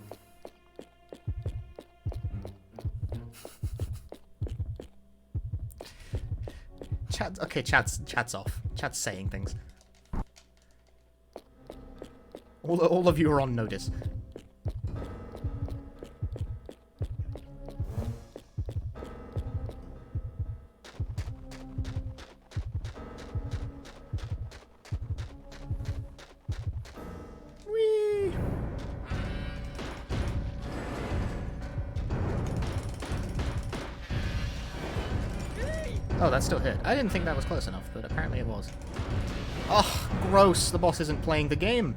Okay, chat's off. Chat's saying things. All of you are on notice. Whee! Oh, that still hit. I didn't think that was close enough, but apparently it was. Oh, gross. The boss isn't playing the game.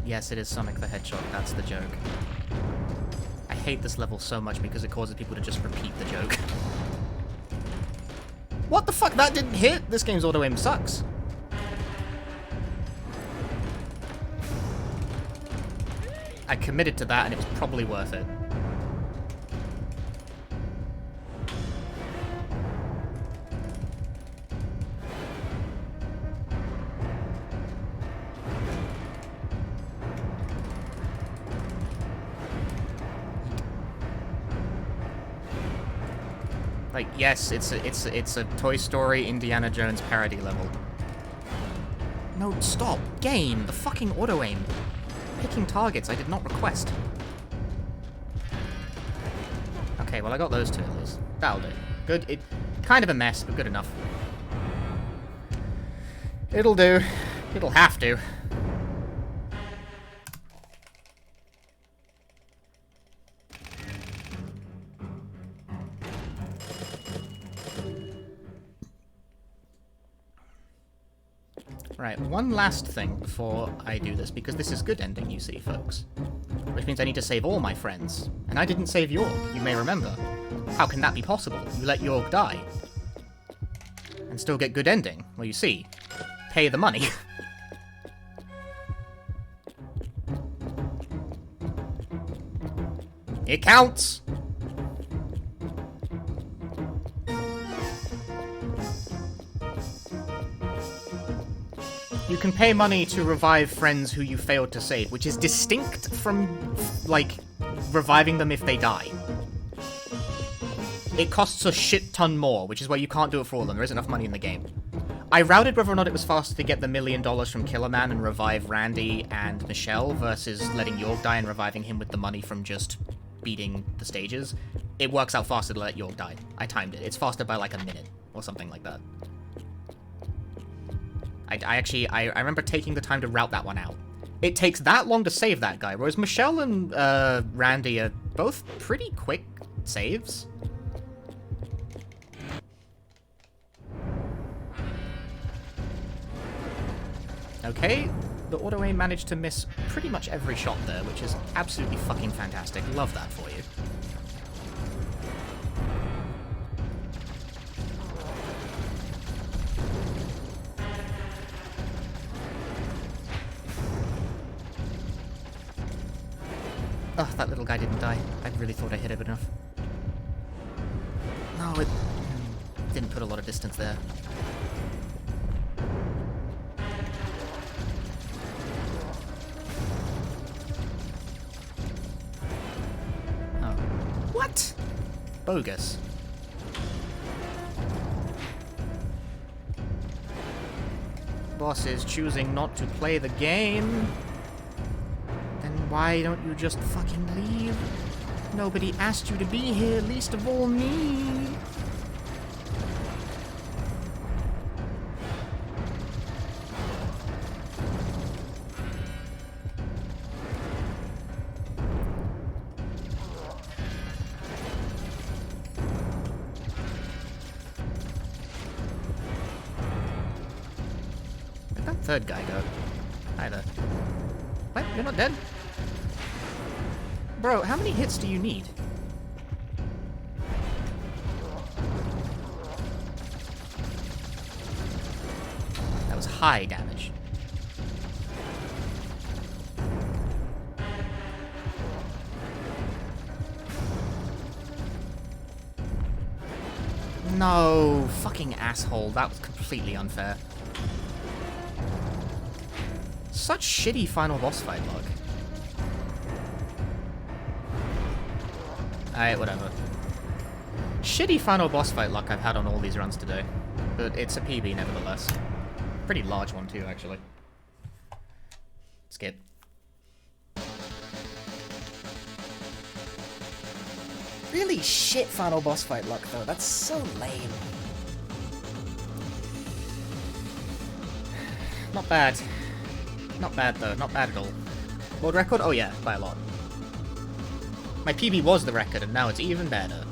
Yes, it is Sonic the Hedgehog. That's the joke. I hate this level so much because it causes people to just repeat the joke. What the fuck? That didn't hit? This game's auto-aim sucks. I committed to that and it was probably worth it. Like, yes, it's a Toy Story Indiana Jones parody level. No, stop. Game! The fucking auto-aim. Picking targets I did not request. Okay, well I got those two at least. That'll do. Good. Kind of a mess, but good enough. It'll do. It'll have to. Right, one last thing before I do this, because this is good ending, you see, folks. Which means I need to save all my friends. And I didn't save York, you may remember. How can that be possible? You let York die. And still get good ending. Well, you see. Pay the money. It counts! You can pay money to revive friends who you failed to save, which is distinct from, like, reviving them if they die. It costs a shit ton more, which is why you can't do it for all of them. There isn't enough money in the game. I routed whether or not it was faster to get the $1 million from Killer Man and revive Randy and Michelle versus letting York die and reviving him with the money from just beating the stages. It works out faster to let York die. I timed it. It's faster by like a minute or something like that. I remember taking the time to route that one out. It takes that long to save that guy, whereas Michelle and Randy are both pretty quick saves. Okay, the auto-aim managed to miss pretty much every shot there, which is absolutely fucking fantastic. Love that for you. Oh, that little guy didn't die. I really thought I hit it enough. No, it didn't put a lot of distance there. Oh. What? Bogus. Boss is choosing not to play the game. Why don't you just fucking leave? Nobody asked you to be here, least of all me. Where'd that third guy go? Hi there. What? You're not dead? Bro, how many hits do you need? That was high damage. No, fucking asshole. That was completely unfair. Such shitty final boss fight luck. Alright, whatever. Shitty final boss fight luck I've had on all these runs today. But it's a PB nevertheless. Pretty large one too, actually. Skip. Really shit final boss fight luck though, that's so lame. Not bad. Not bad though, not bad at all. World record? Oh yeah, by a lot. My PB was the record and now it's even better.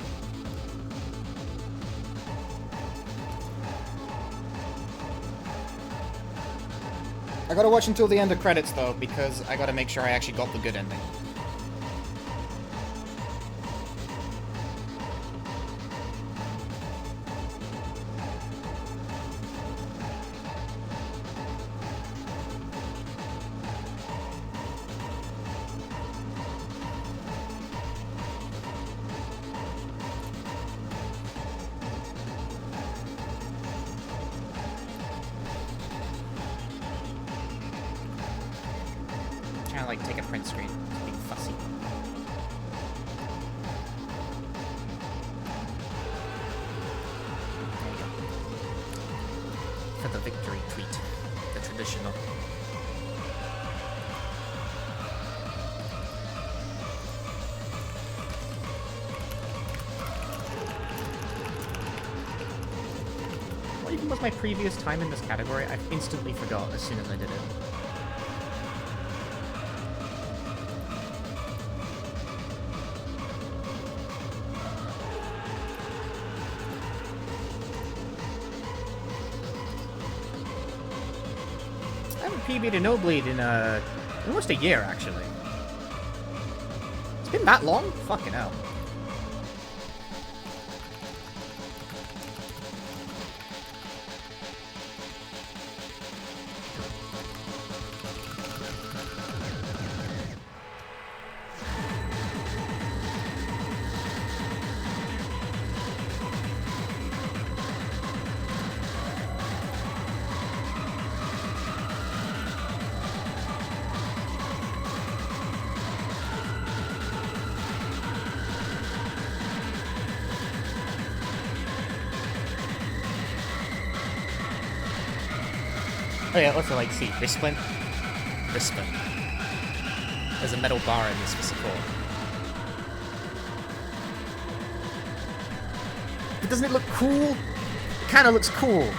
I gotta watch until the end of credits though, because I gotta make sure I actually got the good ending. Trying to like take a print screen, just being fussy. There you go. For the victory tweet, the traditional. What even was my previous time in this category? I instantly forgot as soon as I did it. I haven't PB'd an Illbleed in almost a year, actually. It's been that long? Fucking hell. Oh yeah, also like, see, this splint. There's a metal bar in this for support. But doesn't it look cool? It kinda looks cool.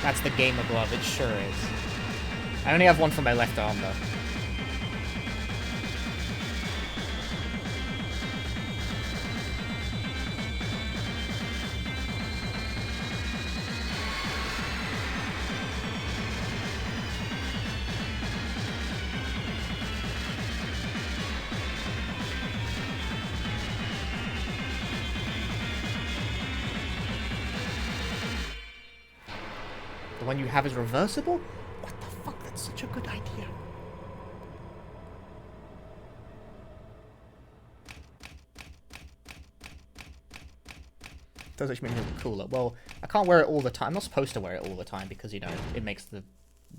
That's the gamer glove, it sure is. I only have one for my left arm, though. The one you have is reversible? What the fuck? That's such a good idea. Does actually make me look cooler. Well, I can't wear it all the time. I'm not supposed to wear it all the time because, you know, it makes the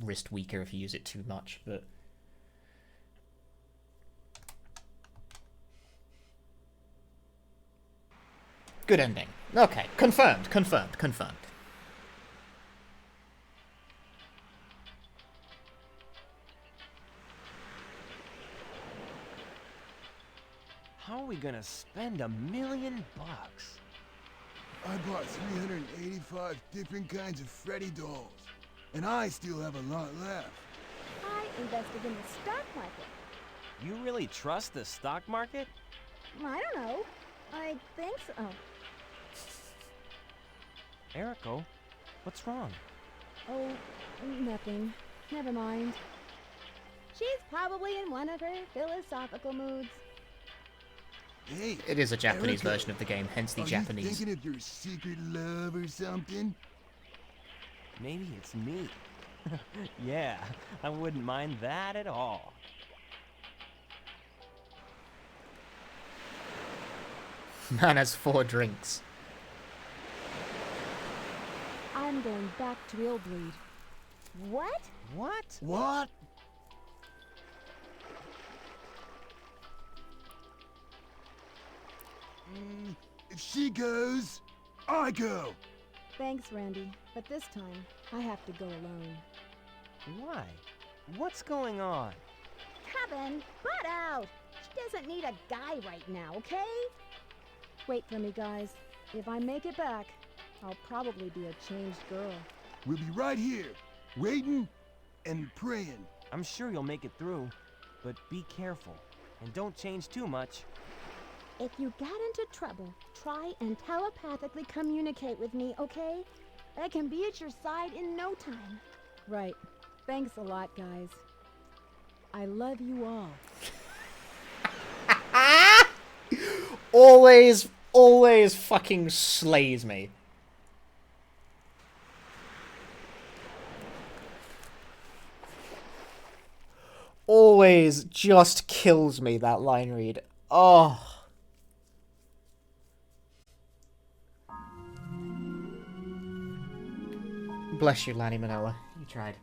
wrist weaker if you use it too much, but... Good ending. Okay, confirmed. How are we gonna spend $1 million? I bought 385 different kinds of Freddy dolls, and I still have a lot left. I invested in the stock market. You really trust the stock market? I don't know. I think so. Eriko, what's wrong? Oh, nothing. Never mind. She's probably in one of her philosophical moods. Hey, It is a Japanese Erica, version of the game, hence the are Japanese. you thinking of your secret love or something? Maybe it's me. Yeah, I wouldn't mind that at all. Man has 4 drinks. I'm going back to Illbleed. What? What? What? If she goes, I go. Thanks, Randy, but this time I have to go alone. Why? What's going on? Kevin, butt out! She doesn't need a guy right now, okay? Wait for me, guys. If I make it back, I'll probably be a changed girl. We'll be right here, waiting and praying. I'm sure you'll make it through, but be careful and don't change too much. If you get into trouble, try and telepathically communicate with me, okay? I can be at your side in no time. Right. Thanks a lot, guys. I love you all. Always fucking slays me. Always just kills me, that line read. Oh. Bless you, Lanny Manoa. You tried.